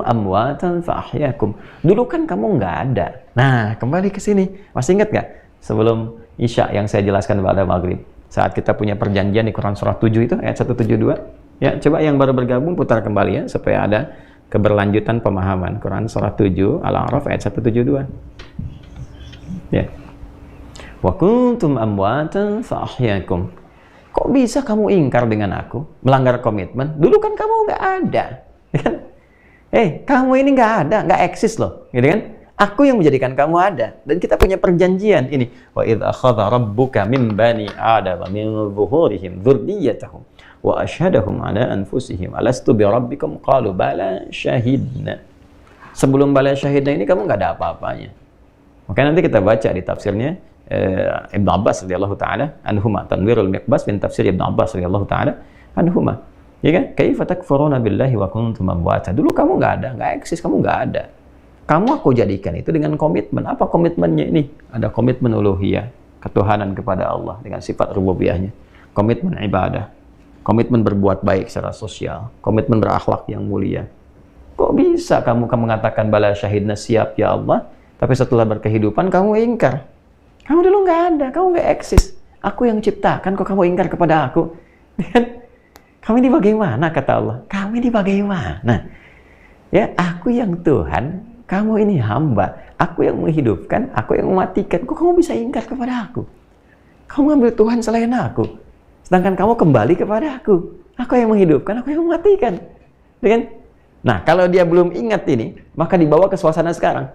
amwatan fa ahyakum. Dulu kan kamu nggak ada. Nah, kembali ke sini. Masih ingat nggak? Sebelum Isya yang saya jelaskan pada maghrib. Saat kita punya perjanjian di Quran surah 7 itu, ayat 172. Ya, coba yang baru bergabung putar kembali ya, supaya ada keberlanjutan pemahaman. Quran surah 7, Al-A'raf ayat 172. Ya. Wa kuntum amwatan fa ahyakum. Kok bisa kamu ingkar dengan aku? Melanggar komitmen? Dulu kan kamu nggak ada. Kamu ini nggak ada, nggak eksis loh. Gitu kan? Aku yang menjadikan kamu ada. Dan kita punya perjanjian ini. Wa idh akhadha rabbuka min bani Adam min zuhurihim dzurriyyatahum wa asyhadahum ala anfusihim alastu bi rabbikum qalu bala syahidna. Sebelum bala syahidna ini kamu nggak ada apa-apanya. Maka nanti kita baca di tafsirnya Ibn Abbas radhiyallahu taala anhuma, Tanwirul Miqbas min tafsir Ibn Abbas radhiyallahu taala anhuma. Ya kan? Kaifa takfuruna billahi wa kuntum amwata. Dulu kamu nggak ada, nggak eksis, kamu nggak ada. Kamu aku jadikan itu dengan komitmen. Apa komitmennya ini? Ada komitmen uluhiyah, ketuhanan kepada Allah dengan sifat rububiyahnya. Komitmen ibadah, komitmen berbuat baik secara sosial, komitmen berakhlak yang mulia. Kok bisa kamu mengatakan bala syahidna, siap ya Allah, tapi setelah berkehidupan kamu ingkar? Kamu dulu nggak ada, kamu nggak eksis. Aku yang ciptakan, kok kamu ingkar kepada aku? Kamu ini bagaimana, kata Allah? Kamu ini bagaimana? Ya, aku yang Tuhan, kamu ini hamba. Aku yang menghidupkan, aku yang mematikan. Kok kamu bisa ingkar kepada aku? Kamu ambil Tuhan selain aku. Sedangkan kamu kembali kepada aku. Aku yang menghidupkan, aku yang mematikan. Ya, nah, kalau dia belum ingat ini, maka dibawa ke suasana sekarang.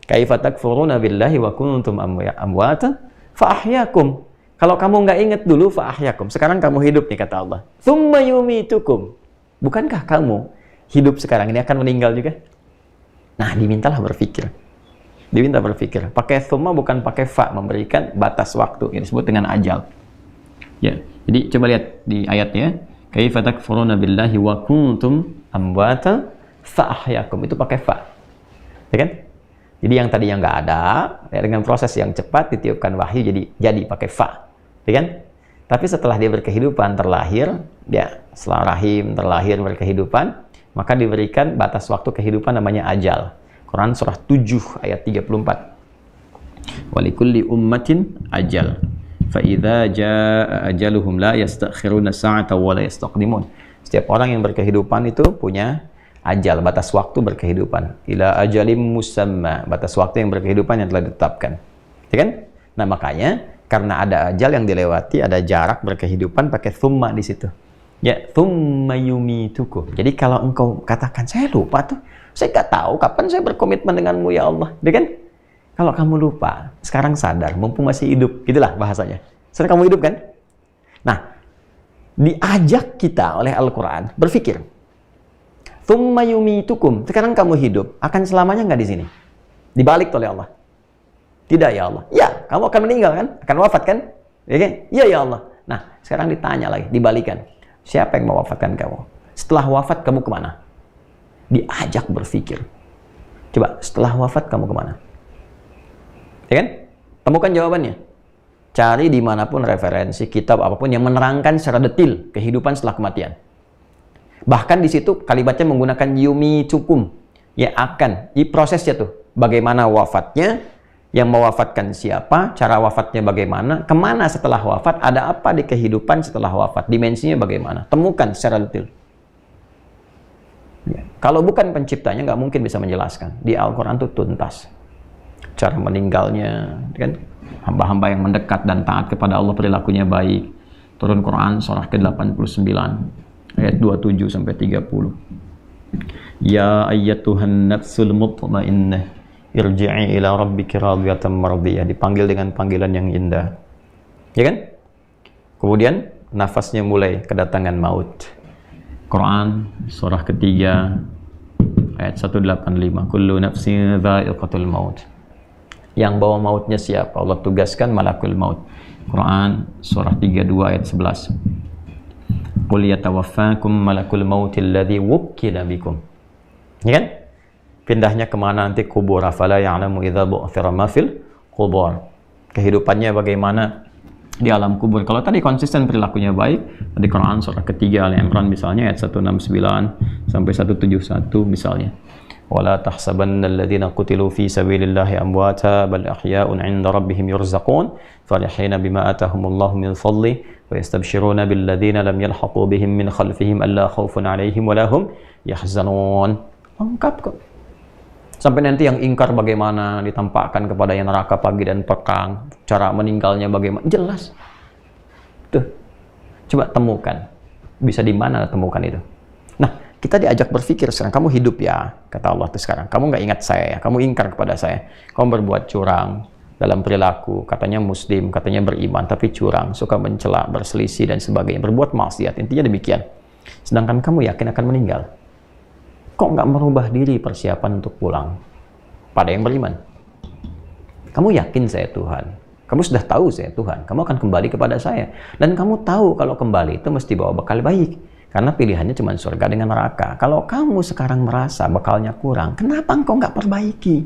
Kaifa takfuruna billahi wa kuntum amwatan fa ahyakum. Kalau kamu nggak ingat dulu fa ahyakum, sekarang kamu hidup nih, kata Allah. Tsumma yumitukum. Bukankah kamu hidup sekarang ini akan meninggal juga? Nah, dimintalah berpikir. Diminta berpikir. Pakai tsumma bukan pakai fa, memberikan batas waktu. Ini disebut dengan ajal. Ya. Jadi coba lihat di ayatnya. Kaifa takfuruna billahi wa kuntum amwatan fa ahyakum. Itu pakai fa. Ya kan? Jadi yang tadinya nggak ada, ya, dengan proses yang cepat ditiupkan wahyu jadi pakai fa, ya kan? Tapi setelah dia berkehidupan, terlahir, ya setelah rahim terlahir berkehidupan, maka diberikan batas waktu kehidupan namanya ajal. Quran surah 7 ayat 34. Walikulli ummatin ajal. Fa idza jaa ajaluhum la yastakhiruna sa'atan wa la yastaqdimun. Setiap orang yang berkehidupan itu punya ajal, batas waktu berkehidupan. Ila ajalim musamma, batas waktu yang berkehidupan yang telah ditetapkan. Ya kan? Nah, makanya karena ada ajal yang dilewati, ada jarak berkehidupan, pakai thumma di situ. Ya, thumma yumitukum. Jadi kalau engkau katakan, saya lupa tuh, saya nggak tahu kapan saya berkomitmen denganmu ya Allah. Ya kan? Kalau kamu lupa, sekarang sadar, mumpung masih hidup. Gitulah bahasanya. Sekarang kamu hidup kan? Nah, diajak kita oleh Al-Quran berpikir. Tsumma yumitukum. Sekarang kamu hidup, akan selamanya nggak di sini? Dibalik oleh Allah. Tidak ya Allah. Ya, kamu akan meninggal kan? Akan wafat kan? Iya ya Allah. Nah, sekarang ditanya lagi, dibalikan. Siapa yang mewafatkan kamu? Setelah wafat kamu kemana? Diajak berpikir. Coba, setelah wafat kamu kemana? Ya kan? Temukan jawabannya. Cari dimanapun referensi, kitab, apapun yang menerangkan secara detil kehidupan setelah kematian. Bahkan di situ kalimatnya menggunakan yumitukum. Ya akan, di prosesnya tuh. Bagaimana wafatnya, yang mewafatkan siapa, cara wafatnya bagaimana, kemana setelah wafat, ada apa di kehidupan setelah wafat, dimensinya bagaimana. Temukan secara detil. Ya. Kalau bukan penciptanya, nggak mungkin bisa menjelaskan. Di Al-Quran itu tuntas. Cara meninggalnya, kan? Hamba-hamba yang mendekat dan taat kepada Allah perilakunya baik. Turun Quran surah ke-89 ayat 27 sampai 30. Ya ayyatuhan nafsul mutmainnah irji'i ila rabbiki radiyatan mardiyah. Dipanggil dengan panggilan yang indah. Ya kan? Kemudian nafasnya mulai kedatangan maut. Quran surah ketiga ayat 185. Kullu nafsin dha'iqatul maut. Yang bawa mautnya siapa? Allah tugaskan malakul maut. Quran surah 32 ayat 11. Qul yatawaffakum malakul mautil ladzi wukkila bikum. Ya kan? Pindahnya kemana nanti kubur. Afala ya'lamu idza bu'thira ma fil qubur. Kehidupannya bagaimana di alam kubur. Kalau tadi konsisten perilakunya baik, di Quran surah ketiga Al-Imran misalnya ayat 169 sampai 171 misalnya. ولا تحسبن الذين قتلوا في سبيل الله أمواتا بل أحياء عند ربهم يرزقون فرحين بما آتاهم الله من فضله ويستبشرون بالذين لم يلحقوا بهم من خلفهم ألا خوف عليهم ولا هم يحزنون. Lengkap kok. Sampai nanti yang ingkar bagaimana ditampakkan kepada yang neraka pagi dan petang, cara meninggalnya bagaimana, jelas. Tuh, coba temukan. Bisa di mana temukan itu? Nah, kita diajak berpikir sekarang, kamu hidup ya, kata Allah tuh sekarang. Kamu nggak ingat saya ya, kamu ingkar kepada saya. Kamu berbuat curang dalam perilaku, katanya muslim, katanya beriman, tapi curang, suka mencela, berselisih dan sebagainya, berbuat maksiat, intinya demikian. Sedangkan kamu yakin akan meninggal. Kok nggak merubah diri persiapan untuk pulang? Pada yang beriman. Kamu yakin saya Tuhan. Kamu sudah tahu saya Tuhan. Kamu akan kembali kepada saya. Dan kamu tahu kalau kembali itu mesti bawa bekal baik. Karena pilihannya cuma surga dengan neraka. Kalau kamu sekarang merasa bekalnya kurang, kenapa engkau nggak perbaiki?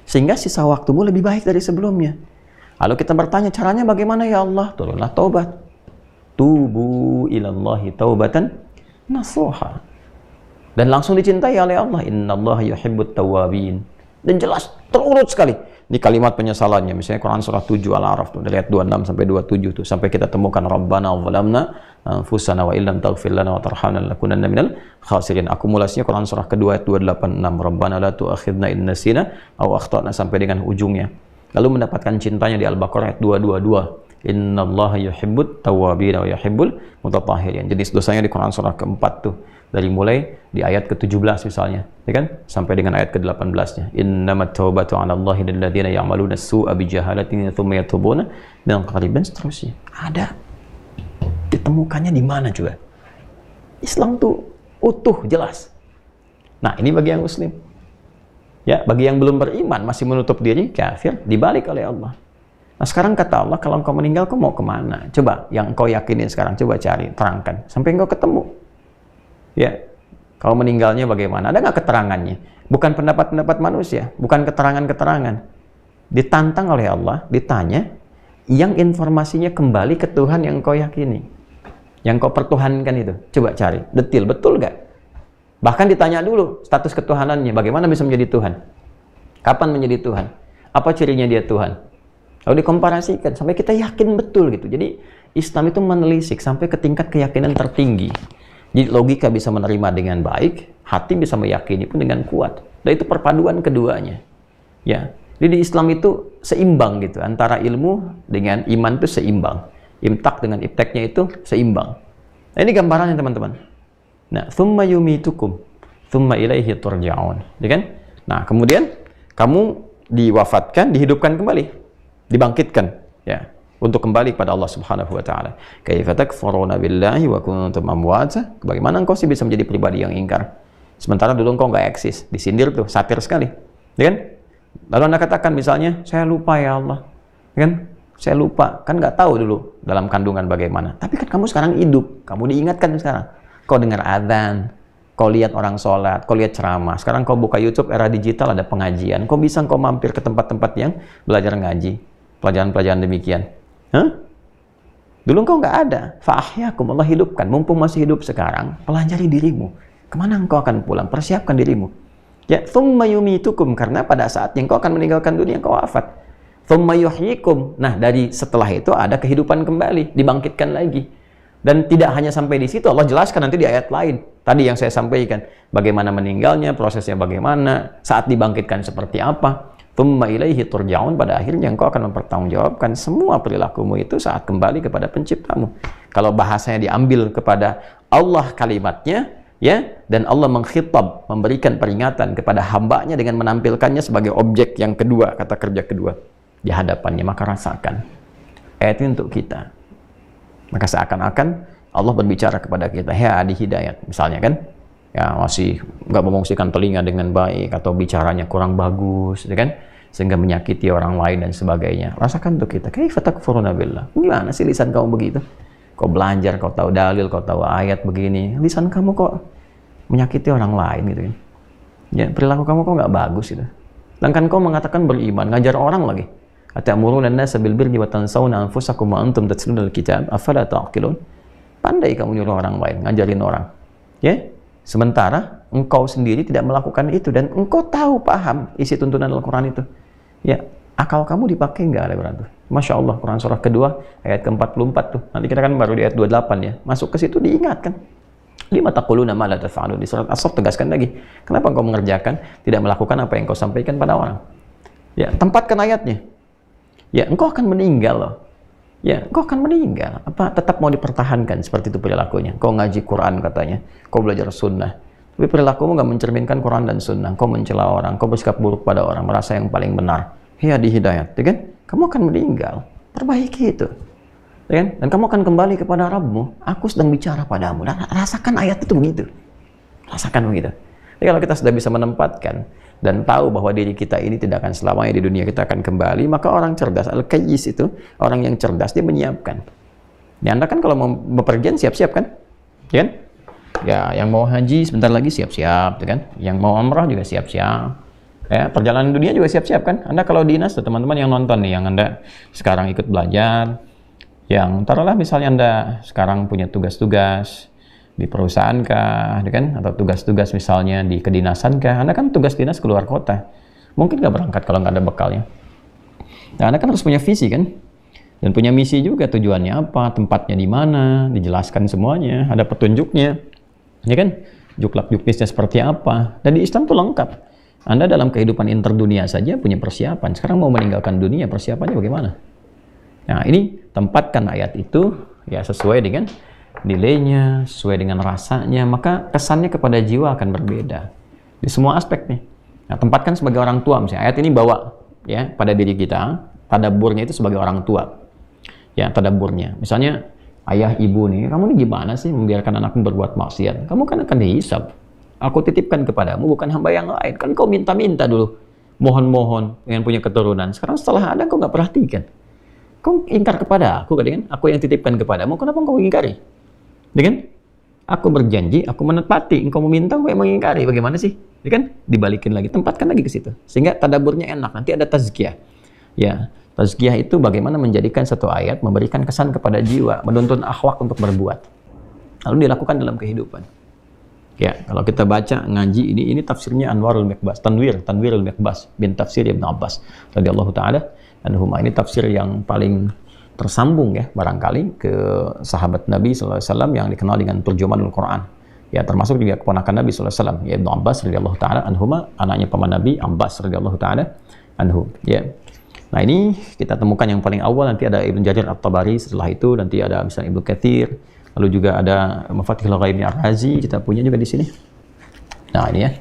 Sehingga sisa waktumu lebih baik dari sebelumnya. Lalu kita bertanya, caranya bagaimana ya Allah? Turunlah taubat. Tubu ilallahi taubatan nasuha. Dan langsung dicintai oleh Allah. Innallaha yuhibbut tawwabin. Dan jelas, terurut sekali. Ini kalimat penyesalannya. Misalnya Quran surah 7 Al-A'raf tuh, dari ayat 26 sampai 27 tuh, sampai kita temukan Rabbana zalamna anfusana wa illam taghfir lana wa tarhamna lanakunanna minal khasirin. Akumulasinya Quran surah kedua ayat 286. Rabbana la tu'akhidna in nasina aw akhtana sampai dengan ujungnya. Lalu mendapatkan cintanya di Al-Baqarah ayat 222. Innallaha yuhibbut tawwabin wa yuhibbul mutatahhirin. Jadi dosanya di Quran surah keempat tuh. Dari mulai di ayat ke-17 misalnya, ya kan? Sampai dengan ayat ke-18-nya. Innamat taubatu 'ala Allahi lil ladzina ya'maluna as-su'a bi jahalatin tsumma yatubuna min qarib dan seterusnya. Ada. Ditemukannya di mana juga? Islam tuh utuh, jelas. Nah, ini bagi yang muslim. Ya, bagi yang belum beriman, masih menutup diri, kafir, dibalik oleh Allah. Nah, sekarang kata Allah, kalau engkau meninggal, kau mau kemana? Coba, yang engkau yakinin sekarang, coba cari, terangkan. Sampai engkau ketemu. Ya, kalau meninggalnya bagaimana? Ada nggak keterangannya? Bukan pendapat-pendapat manusia, bukan keterangan-keterangan. Ditantang oleh Allah, ditanya, yang informasinya kembali ke Tuhan yang kau yakini, yang kau pertuhankan itu. Coba cari, detil, betul nggak? Bahkan ditanya dulu status ketuhanannya, bagaimana bisa menjadi Tuhan? Kapan menjadi Tuhan? Apa cirinya dia Tuhan? Lalu dikomparasikan, sampai kita yakin betul gitu. Jadi Islam itu menelisik sampai ke tingkat keyakinan tertinggi. Jadi logika bisa menerima dengan baik, hati bisa meyakini pun dengan kuat. Dan itu perpaduan keduanya. Ya, jadi di Islam itu seimbang gitu, antara ilmu dengan iman itu seimbang. Imtak dengan ipteknya itu seimbang. Nah, ini gambarannya teman-teman. Nah, thumma yumitukum, thumma ilaihi turja'un. Ya kan? Nah, kemudian kamu diwafatkan, dihidupkan kembali, dibangkitkan, ya. Untuk kembali kepada Allah Subhanahu wa taala. Kaifa takfuruna billahi wa kuntum amwata? Bagaimana engkau sih bisa menjadi pribadi yang ingkar? Sementara dulu engkau nggak eksis, disindir tuh, satir sekali, ya kan? Lalu Anda katakan misalnya, saya lupa ya Allah, ya kan? Saya lupa, kan nggak tahu dulu dalam kandungan bagaimana. Tapi kan kamu sekarang hidup, kamu diingatkan sekarang. Kau dengar adzan, kau lihat orang sholat, kau lihat ceramah. Sekarang kau buka YouTube, era digital ada pengajian. Kau bisa kau mampir ke tempat-tempat yang belajar ngaji, pelajaran-pelajaran demikian. Hah? Dulu engkau nggak ada. Fa'ahyakum, Allah hidupkan. Mumpung masih hidup sekarang, pelajari dirimu. Kemana engkau akan pulang? Persiapkan dirimu. Ya, thumma yumitukum, karena pada saatnya engkau akan meninggalkan dunia, engkau wafat. Thumma yuhyikum. Nah, dari setelah itu ada kehidupan kembali, dibangkitkan lagi. Dan tidak hanya sampai di situ, Allah jelaskan nanti di ayat lain. Tadi yang saya sampaikan, bagaimana meninggalnya, prosesnya bagaimana, saat dibangkitkan seperti apa. Thumma ilaihi turja'un, pada akhirnya engkau akan mempertanggungjawabkan semua perilakumu itu saat kembali kepada penciptamu. Kalau bahasanya diambil kepada Allah kalimatnya, ya, dan Allah mengkhitab, memberikan peringatan kepada hambanya dengan menampilkannya sebagai objek yang kedua, kata kerja kedua di hadapannya, maka rasakan ayat ini untuk kita. Maka seakan-akan Allah berbicara kepada kita, ya di hidayat misalnya kan, ya masih nggak memungsikan telinga dengan baik, atau bicaranya kurang bagus, ya kan, sehingga menyakiti orang lain dan sebagainya. Rasakan untuk kita, kaifa takfuruna billah, gimana sih lisan kamu begitu? Kau belajar, kau tahu dalil, kau tahu ayat begini, lisan kamu kok menyakiti orang lain gitu kan? Ya, perilaku kamu kok nggak bagus gitu. Sedangkan kau mengatakan beriman, ngajar orang lagi. Atamuruna an-nasa bil birri wa tansawna anfusakum wa antum tatluna al-kitab afala ta'qilun. Pandai kamu nyuruh orang lain, ngajarin orang. Ya, sementara engkau sendiri tidak melakukan itu dan engkau tahu paham isi tuntunan Al-Qur'an itu. Ya, akal kamu dipakai nggak ada Quran tuh? Masya Allah, Quran surah kedua ayat ke-44 tuh. Nanti kita kan baru di ayat 28 ya. Masuk ke situ diingatkan. Lima taquluna ma la taf'alun. Di surat As-Saff tegaskan lagi. Kenapa engkau mengerjakan, tidak melakukan apa yang kau sampaikan pada orang? Ya, tempatkan ayatnya. Ya, engkau akan meninggal loh. Ya, engkau akan meninggal. Apa tetap mau dipertahankan seperti itu perilakunya? Kau ngaji Quran katanya, kau belajar sunnah. Tapi perilakumu nggak mencerminkan Quran dan sunnah. Kau mencela orang, kau bersikap buruk pada orang, merasa yang paling benar. Ya di hidayat, ya kan? Kamu akan meninggal. Perbaiki itu. Ya kan? Dan kamu akan kembali kepada Rabbmu. Aku sedang bicara padamu. Dan rasakan ayat itu begitu. Rasakan begitu. Jadi kalau kita sudah bisa menempatkan dan tahu bahwa diri kita ini tidak akan selamanya di dunia, kita akan kembali, maka orang cerdas, al-qayyis itu, orang yang cerdas, dia menyiapkan. Ya, Anda kan kalau mau bepergian siap-siap kan? Ya kan? Ya, yang mau haji sebentar lagi siap-siap, ya kan? Yang mau umrah juga siap-siap. Ya, perjalanan dunia juga siap-siap kan? Anda kalau dinas, teman-teman yang nonton nih, yang Anda sekarang ikut belajar, yang taruhlah misalnya Anda sekarang punya tugas-tugas di perusahaan kah, kan? Atau tugas-tugas misalnya di kedinasan kah? Anda kan tugas dinas keluar kota, mungkin nggak berangkat kalau nggak ada bekalnya. Nah, Anda kan harus punya visi kan, dan punya misi juga, tujuannya apa, tempatnya di mana, dijelaskan semuanya, ada petunjuknya, ya kan? Juklak-juknisnya seperti apa. Dan di Islam tuh lengkap. Anda dalam kehidupan interdunia saja punya persiapan. Sekarang mau meninggalkan dunia, persiapannya bagaimana? Nah, ini tempatkan ayat itu ya sesuai dengan nilainya, sesuai dengan rasanya, maka kesannya kepada jiwa akan berbeda di semua aspek nih. Nah, tempatkan sebagai orang tua misalnya, ayat ini bawa ya pada diri kita, tadaburnya itu sebagai orang tua. Ya, tadaburnya. Misalnya ayah ibu nih, kamu nih gimana sih membiarkan anakmu berbuat maksiat? Kamu kan akan dihisab. Aku titipkan kepadamu bukan hamba yang lain. Kan kau minta-minta dulu, mohon-mohon dengan punya keturunan. Sekarang setelah ada kau nggak perhatikan. Kau ingkar kepada aku, kan? Aku yang titipkan kepadamu, kenapa kau ingkari? Dengan aku berjanji, aku menepati. Engkau meminta, aku yang mengingkari. Bagaimana sih? Ya kan? Dibalikin lagi, tempatkan lagi ke situ. Sehingga tadaburnya enak. Nanti ada tazkiyah. Ya, tazkiyah itu bagaimana menjadikan satu ayat memberikan kesan kepada jiwa, menuntun akhlak untuk berbuat. Lalu dilakukan dalam kehidupan. Ya, kalau kita baca ngaji ini tafsirnya Anwarul Miqbas, Tanwirul Miqbas bin Tafsir Ibnu Abbas radhiyallahu taala anhuma. Ini tafsir yang paling tersambung ya barangkali ke sahabat Nabi sallallahu alaihi wasallam yang dikenal dengan Turjumanul Quran. Ya, termasuk juga keponakan Nabi sallallahu alaihi wasallam, ya Ibnu Abbas radhiyallahu taala anhuma, anaknya paman Nabi Abbas radhiyallahu taala anhu. Ya. Nah, ini kita temukan yang paling awal, nanti ada Ibnu Jarir At-Tabari, setelah itu nanti ada misalnya Ibnu Katsir, lalu juga ada Mafatihul Ghaib Ar-Razi, kita punya juga di sini. Nah, ini ya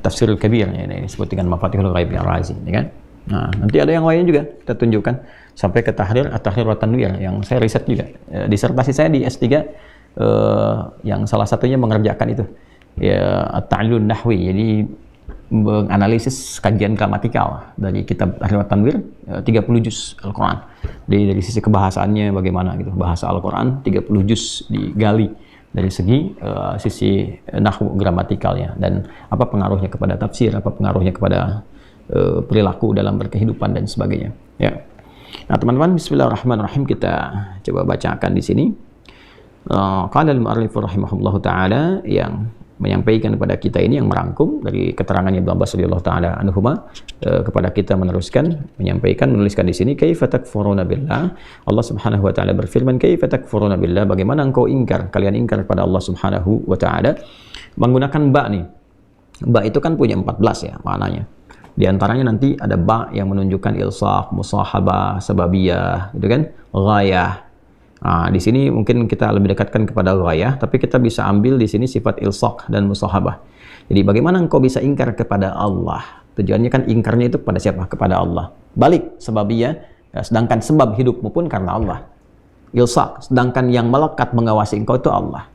Tafsirul Kabir, ya, ini disebut dengan Mafatihul Ghaib Ar-Razi, ya kan? Nah, nanti ada yang lain juga kita tunjukkan sampai ke Tahrir, At-Tahrir wa Tanwir yang saya riset juga. Disertasi saya di S3 yang salah satunya mengerjakan itu. ya at-ta'lil nahwi, jadi menganalisis kajian gramatikal dari kitab Tahrir Tanwir, 30 juz Al-Quran. Dari sisi kebahasaannya bagaimana gitu, bahasa Al-Quran 30 juz digali dari segi sisi nahwu gramatikalnya, dan apa pengaruhnya kepada tafsir, apa pengaruhnya kepada perilaku dalam berkehidupan dan sebagainya. Ya. Nah teman-teman, bismillahirrahmanirrahim, kita coba bacakan di sini. Qala al-mu'allif rahimahullahu ta'ala, yang menyampaikan kepada kita ini, yang merangkum dari keterangannya Ibnu Abbas radhiyallahu ta'ala anhuma kepada kita, menuliskan di sini, kaifa takfuruna billah. Allah Subhanahu wa taala berfirman, kaifa takfuruna billah, bagaimana engkau kalian ingkar kepada Allah Subhanahu wa taala, menggunakan ba nih. Ba itu kan punya 14 ya maknanya. Di antaranya nanti ada ba yang menunjukkan ilsaq, musahabah, sababiyah, gitu kan, ghayah. Nah, di sini mungkin kita lebih dekatkan kepada ghayah, tapi kita bisa ambil di sini sifat ilsaq dan musahabah. Jadi bagaimana engkau bisa ingkar kepada Allah? Tujuannya kan ingkarnya itu kepada siapa? Kepada Allah. Balik sababiyah, sedangkan sebab hidupmu pun karena Allah. Ilsaq, sedangkan yang melekat mengawasi engkau itu Allah.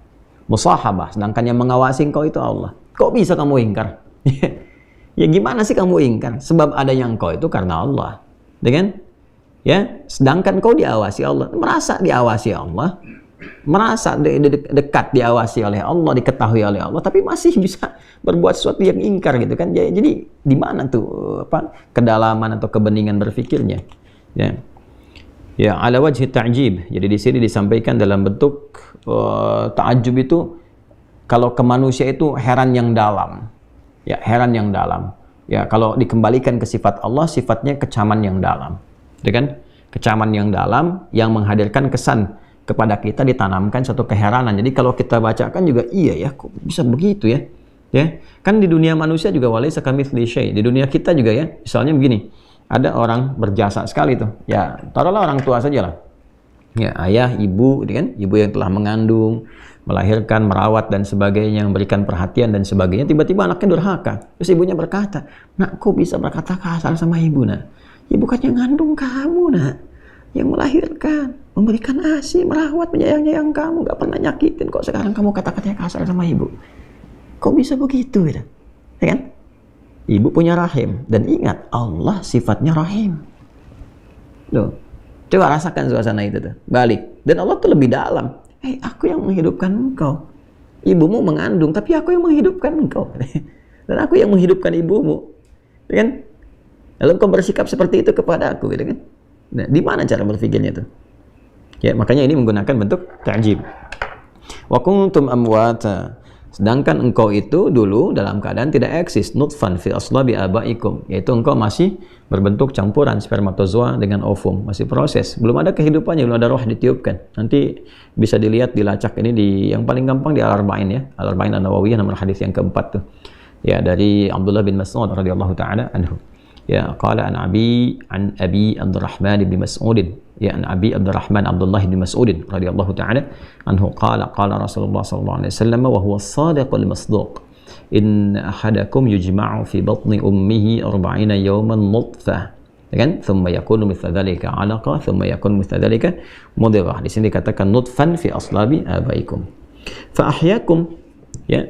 Musahabah, sedangkan yang mengawasi engkau itu Allah. Kok bisa kamu ingkar? Ya gimana sih kamu ingkar? Sebab adanya engkau itu karena Allah. Dengan ya, sedangkan kau diawasi Allah, merasa diawasi Allah, merasa dekat diawasi oleh Allah, diketahui oleh Allah, tapi masih bisa berbuat sesuatu yang ingkar gitu kan. Jadi di mana tuh kedalaman atau kebeningan berfikirnya? Ya. Ya, ala wajhi ta'jib. Jadi di sini disampaikan dalam bentuk ta'ajjub itu, kalau ke manusia itu heran yang dalam. Ya, heran yang dalam. Ya, kalau dikembalikan ke sifat Allah, sifatnya kecaman yang dalam. Kan? Kecaman yang dalam yang menghadirkan kesan kepada kita, ditanamkan satu keheranan. Jadi kalau kita bacakan juga, iya ya, kok bisa begitu ya? Ya, kan di dunia manusia juga walaysa kamitslihi syai'. Di dunia kita juga ya, misalnya begini, ada orang berjasa sekali tuh. Ya, taruhlah orang tua saja lah. Ya, ayah, ibu, kan? Ibu yang telah mengandung, melahirkan, merawat dan sebagainya, memberikan perhatian dan sebagainya. Tiba-tiba anaknya durhaka. Terus ibunya berkata, "Nak, kok bisa berkata kasar sama ibu, nak? Ibu kan yang ngandung kamu, nak, yang melahirkan, memberikan ASI, merawat, menyayang kamu, gak pernah nyakitin. Kok sekarang kamu kata-katanya kasar sama ibu? Kok bisa begitu?" Ya kan? Ibu punya rahim, dan ingat Allah sifatnya rahim. Loh, coba rasakan suasana itu tuh. Balik, dan Allah tuh lebih dalam. Aku yang menghidupkan engkau. Ibumu mengandung, tapi aku yang menghidupkan engkau. Dan aku yang menghidupkan ibumu, ya kan? Lalu kau bersikap seperti itu kepada aku, gitu kan? Nah, di mana cara berpikirnya tuh? Ya, makanya ini menggunakan bentuk ta'jib. Wa kuntum amwata. Sedangkan engkau itu dulu dalam keadaan tidak eksis, nutfan fi aslabi abaikum, yaitu engkau masih berbentuk campuran spermatozoa dengan ovum, masih proses, belum ada kehidupannya, belum ada roh ditiupkan. Nanti bisa dilihat, dilacak ini di yang paling gampang di Al-Arba'in ya, Al-Arba'in An-Nawawiyah, nomor hadis yang keempat tuh. Ya, dari Abdullah bin Mas'ud radhiyallahu taala anhu. Ya, qala an abi Abdurrahman bin Mas'ud, ya, an abi Abdurrahman Abdullah bin Mas'ud radhiyallahu taala anhu qala Rasulullah sallallahu alaihi wasallam wa huwa as-sadiqul masduq, in ahadakum yujma'u fi batni ummihi 40 yawman nutfah, kan, thumma yakunu mithla dhalika 'alaqa, thumma yakunu mithla dhalika mudghah. Di sini dikatakan nutfan fi aslabi abaikum fa ahyakum, ya,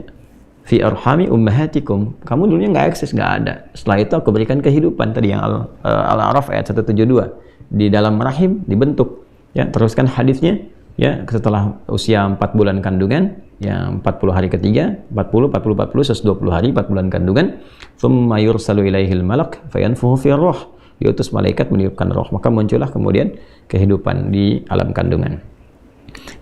fi arhami ummahatikum. Kamu dulunya nggak eksis, nggak ada. Setelah itu aku berikan kehidupan. Tadi yang Al-A'raf ayat 172. Di dalam rahim dibentuk. Ya, teruskan hadisnya. Ya, setelah usia 4 bulan kandungan, yang 40 hari ketiga, 40, 120 hari, 4 bulan kandungan. Thumma yursalu ilaihil malak fayanfuhu fi ruh. Diutus malaikat meniupkan roh. Maka muncullah kemudian kehidupan di alam kandungan.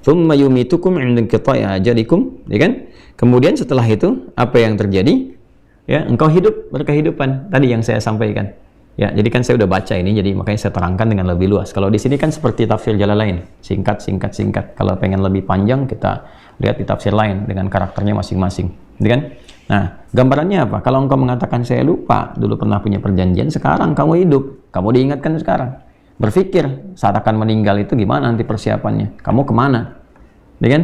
Thumma yumitukum 'inda inqita'i ajalikum, ya kan? Kemudian setelah itu apa yang terjadi? Ya, engkau hidup, berkehidupan. Tadi yang saya sampaikan. Ya, jadi kan saya udah baca ini, jadi makanya saya terangkan dengan lebih luas. Kalau di sini kan seperti tafsir Jalalain, singkat. Kalau pengen lebih panjang, kita lihat di tafsir lain dengan karakternya masing-masing, gitu kan? Nah, gambarannya apa? Kalau engkau mengatakan saya lupa, dulu pernah punya perjanjian, sekarang kamu hidup, kamu diingatkan sekarang. Berpikir saat akan meninggal itu gimana nanti persiapannya? Kamu kemana? Ya kan?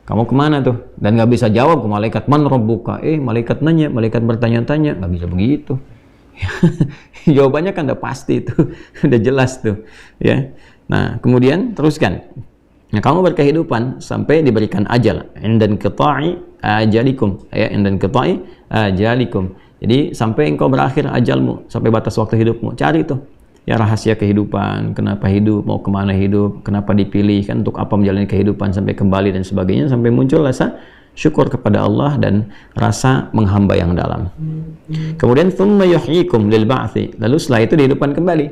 Kamu kemana tuh? Dan nggak bisa jawab ke malaikat, man rabbuka? Malaikat nanya, malaikat bertanya-tanya, nggak bisa begitu. Jawabannya kan udah pasti tuh, udah jelas tuh, ya. Nah, kemudian teruskan. Nah, kamu berkehidupan sampai diberikan ajal, indan qita'i ajalikum, ya, inda inqita'i ajalikum. Jadi sampai engkau berakhir ajalmu, sampai batas waktu hidupmu, cari tuh ya rahasia kehidupan, kenapa hidup, mau kemana hidup, kenapa dipilih, kan untuk apa menjalani kehidupan sampai kembali dan sebagainya, sampai muncul rasa syukur kepada Allah dan rasa menghamba yang dalam. Kemudian thumma yuhyikum lil ba'thi, lalu setelah itu dihidupkan kembali,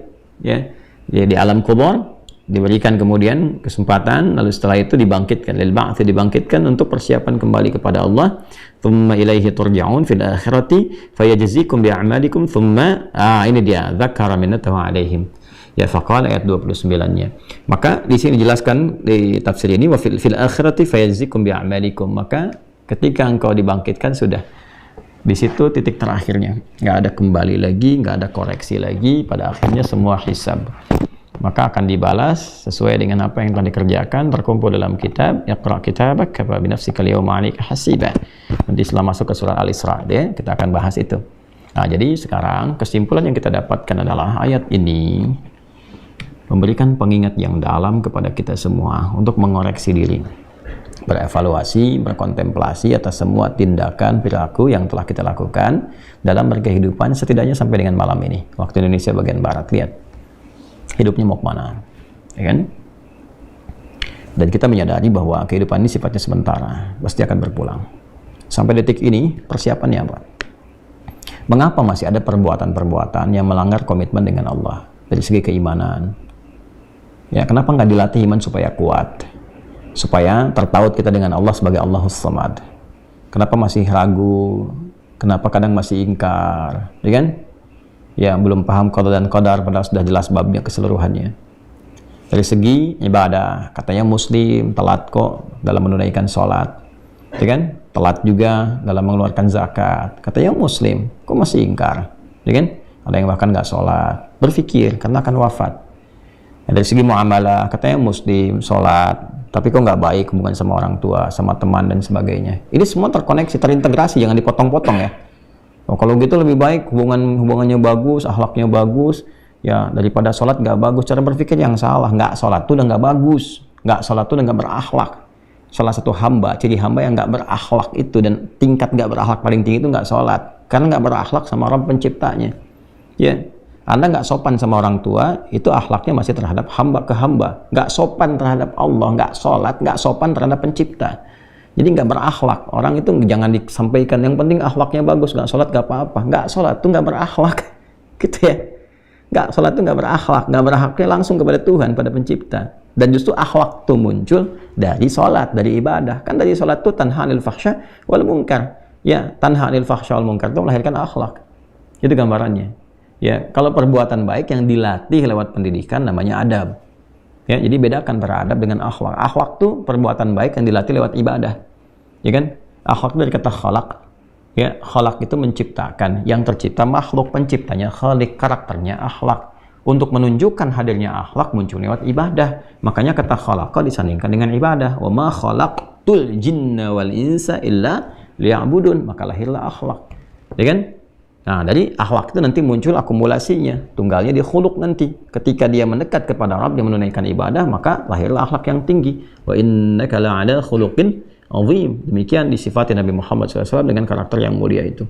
ya. Di alam kubur diberikan kemudian kesempatan, lalu setelah itu dibangkitkan lil ba'thi, dibangkitkan untuk persiapan kembali kepada Allah. Thumma ilaihi turja'un fil akhirati fayajzikum bi a'malikum thumma ini dia dzakara minnatahu alaihim. Ya, faqala ayat 29-nya. Maka di sini dijelaskan di tafsir ini wa fil akhirati fayajzikum bi a'malikum. Maka ketika engkau dibangkitkan sudah di situ titik terakhirnya. Nggak ada kembali lagi, nggak ada koreksi lagi, pada akhirnya semua hisab. Maka akan dibalas sesuai dengan apa yang telah dikerjakan, terkumpul dalam kitab Iqra kitabak kafa bi nafsika al-yawma 'alaika hasiba. Nanti setelah masuk ke surah Al-Isra ya, kita akan bahas itu. Nah, jadi sekarang kesimpulan yang kita dapatkan adalah ayat ini memberikan pengingat yang dalam kepada kita semua untuk mengoreksi diri, berevaluasi, berkontemplasi atas semua tindakan perilaku yang telah kita lakukan dalam berkehidupan setidaknya sampai dengan malam ini waktu Indonesia bagian barat. Lihat hidupnya mau kemana, ya kan? Dan kita menyadari bahwa kehidupan ini sifatnya sementara, pasti akan berpulang. Sampai detik ini persiapannya apa? Mengapa masih ada perbuatan-perbuatan yang melanggar komitmen dengan Allah dari segi keimanan? Ya, kenapa nggak dilatih iman supaya kuat, supaya terpaut kita dengan Allah sebagai Allahus Samad? Kenapa masih ragu? Kenapa kadang masih ingkar, ya kan? Ya, belum paham qada dan qadar padahal sudah jelas babnya keseluruhannya. Dari segi ibadah, katanya muslim, telat kok dalam menunaikan sholat, ya kan? Telat juga dalam mengeluarkan zakat, katanya muslim, kok masih ingkar, ya kan? Ada yang bahkan nggak sholat, berpikir karena akan wafat. Ya, dari segi muamalah, katanya muslim, sholat, tapi kok nggak baik hubungan sama orang tua, sama teman dan sebagainya. Ini semua terkoneksi, terintegrasi, jangan dipotong-potong ya. Oh, kalau gitu lebih baik hubungannya bagus, akhlaknya bagus, ya daripada sholat nggak bagus. Cara berpikir yang salah. Nggak sholat tuh udah nggak bagus, nggak sholat tuh udah nggak berakhlak. Salah satu hamba, ciri hamba yang nggak berakhlak itu dan tingkat nggak berakhlak paling tinggi itu nggak sholat, karena nggak berakhlak sama Rabb penciptanya. Ya, Anda nggak sopan sama orang tua, itu akhlaknya masih terhadap hamba ke hamba. Nggak sopan terhadap Allah, nggak sholat, nggak sopan terhadap pencipta. Jadi nggak berakhlak. Orang itu jangan disampaikan yang penting akhlaknya bagus, nggak sholat nggak apa-apa. Nggak sholat tuh nggak berakhlak, gitu ya. Nggak sholat tuh nggak berakhlak, nggak berakhlaknya langsung kepada Tuhan, pada pencipta. Dan justru akhlak tuh muncul dari sholat, dari ibadah. Kan dari sholat tuh tanha 'anil fahsya wal munkar. Ya, tanha 'anil fahsya wal munkar itu melahirkan akhlak. Itu gambarannya. Ya, kalau perbuatan baik yang dilatih lewat pendidikan namanya adab. Ya, jadi bedakan antara adab dengan akhlak. Akhlak tuh perbuatan baik yang dilatih lewat ibadah. Ya kan? Akhlak dari kata khalaq. Ya, khalaq itu menciptakan, yang tercipta makhluk, penciptanya khaliq, karakternya akhlak. Untuk menunjukkan hadirnya akhlak muncul lewat ibadah. Makanya kata khalaqa disandingkan dengan ibadah. Wa ma khalaqtul jinna wal insa illa liya'budun. Maka lahirlah akhlak. Ya kan? Nah, dari akhlak itu nanti muncul akumulasinya. Tunggalnya di khuluq nanti. Ketika dia mendekat kepada Rabb, dia menunaikan ibadah, maka lahirlah akhlak yang tinggi. Wa innaka la'ala khuluqin azim. Demikian disifati Nabi Muhammad SAW dengan karakter yang mulia itu.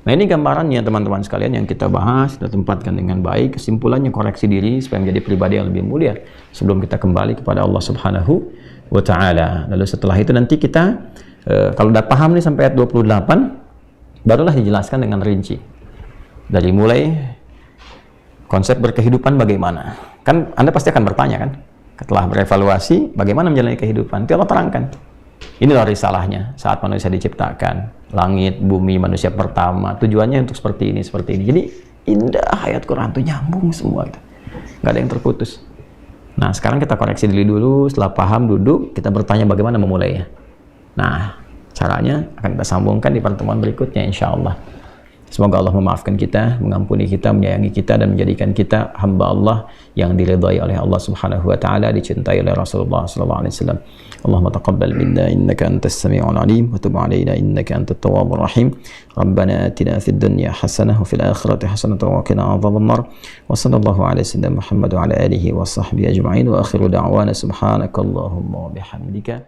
Nah, ini gambarannya teman-teman sekalian yang kita bahas dan tempatkan dengan baik. Kesimpulannya koreksi diri supaya menjadi pribadi yang lebih mulia sebelum kita kembali kepada Allah Subhanahu wa Ta'ala. Lalu setelah itu nanti kita kalau udah paham nih sampai ayat 28, barulah dijelaskan dengan rinci. Dari mulai konsep berkehidupan bagaimana. Kan Anda pasti akan bertanya kan, setelah berevaluasi bagaimana menjalani kehidupan. Itu Allah terangkan. Ini loh risalahnya saat manusia diciptakan, langit, bumi, manusia pertama, tujuannya untuk seperti ini. Jadi indah ayat Quran itu nyambung semua gitu. Nggak ada yang terputus. Nah, sekarang kita koreksi dulu, setelah paham duduk, kita bertanya bagaimana memulainya. Nah, caranya akan kita sambungkan di pertemuan berikutnya insya Allah. Semoga Allah memaafkan kita, mengampuni kita, menyayangi kita, dan menjadikan kita hamba Allah yang diridhai oleh Allah Subhanahu wa Ta'ala, dicintai oleh Rasulullah sallallahu alaihi wasallam. Allahumma taqabbal minna innaka antas sami'ul alim wa tub 'alaina innaka antat tawwabur rahim. Rabbana atina fid dunya hasanah wa fil akhirati hasanah wa qina adzaban nar. Wa sallallahu ala sayyidina Muhammad wa ala alihi wa sahbihi ajma'in wa akhiru da'wana subhanakallahumma wa bihamdika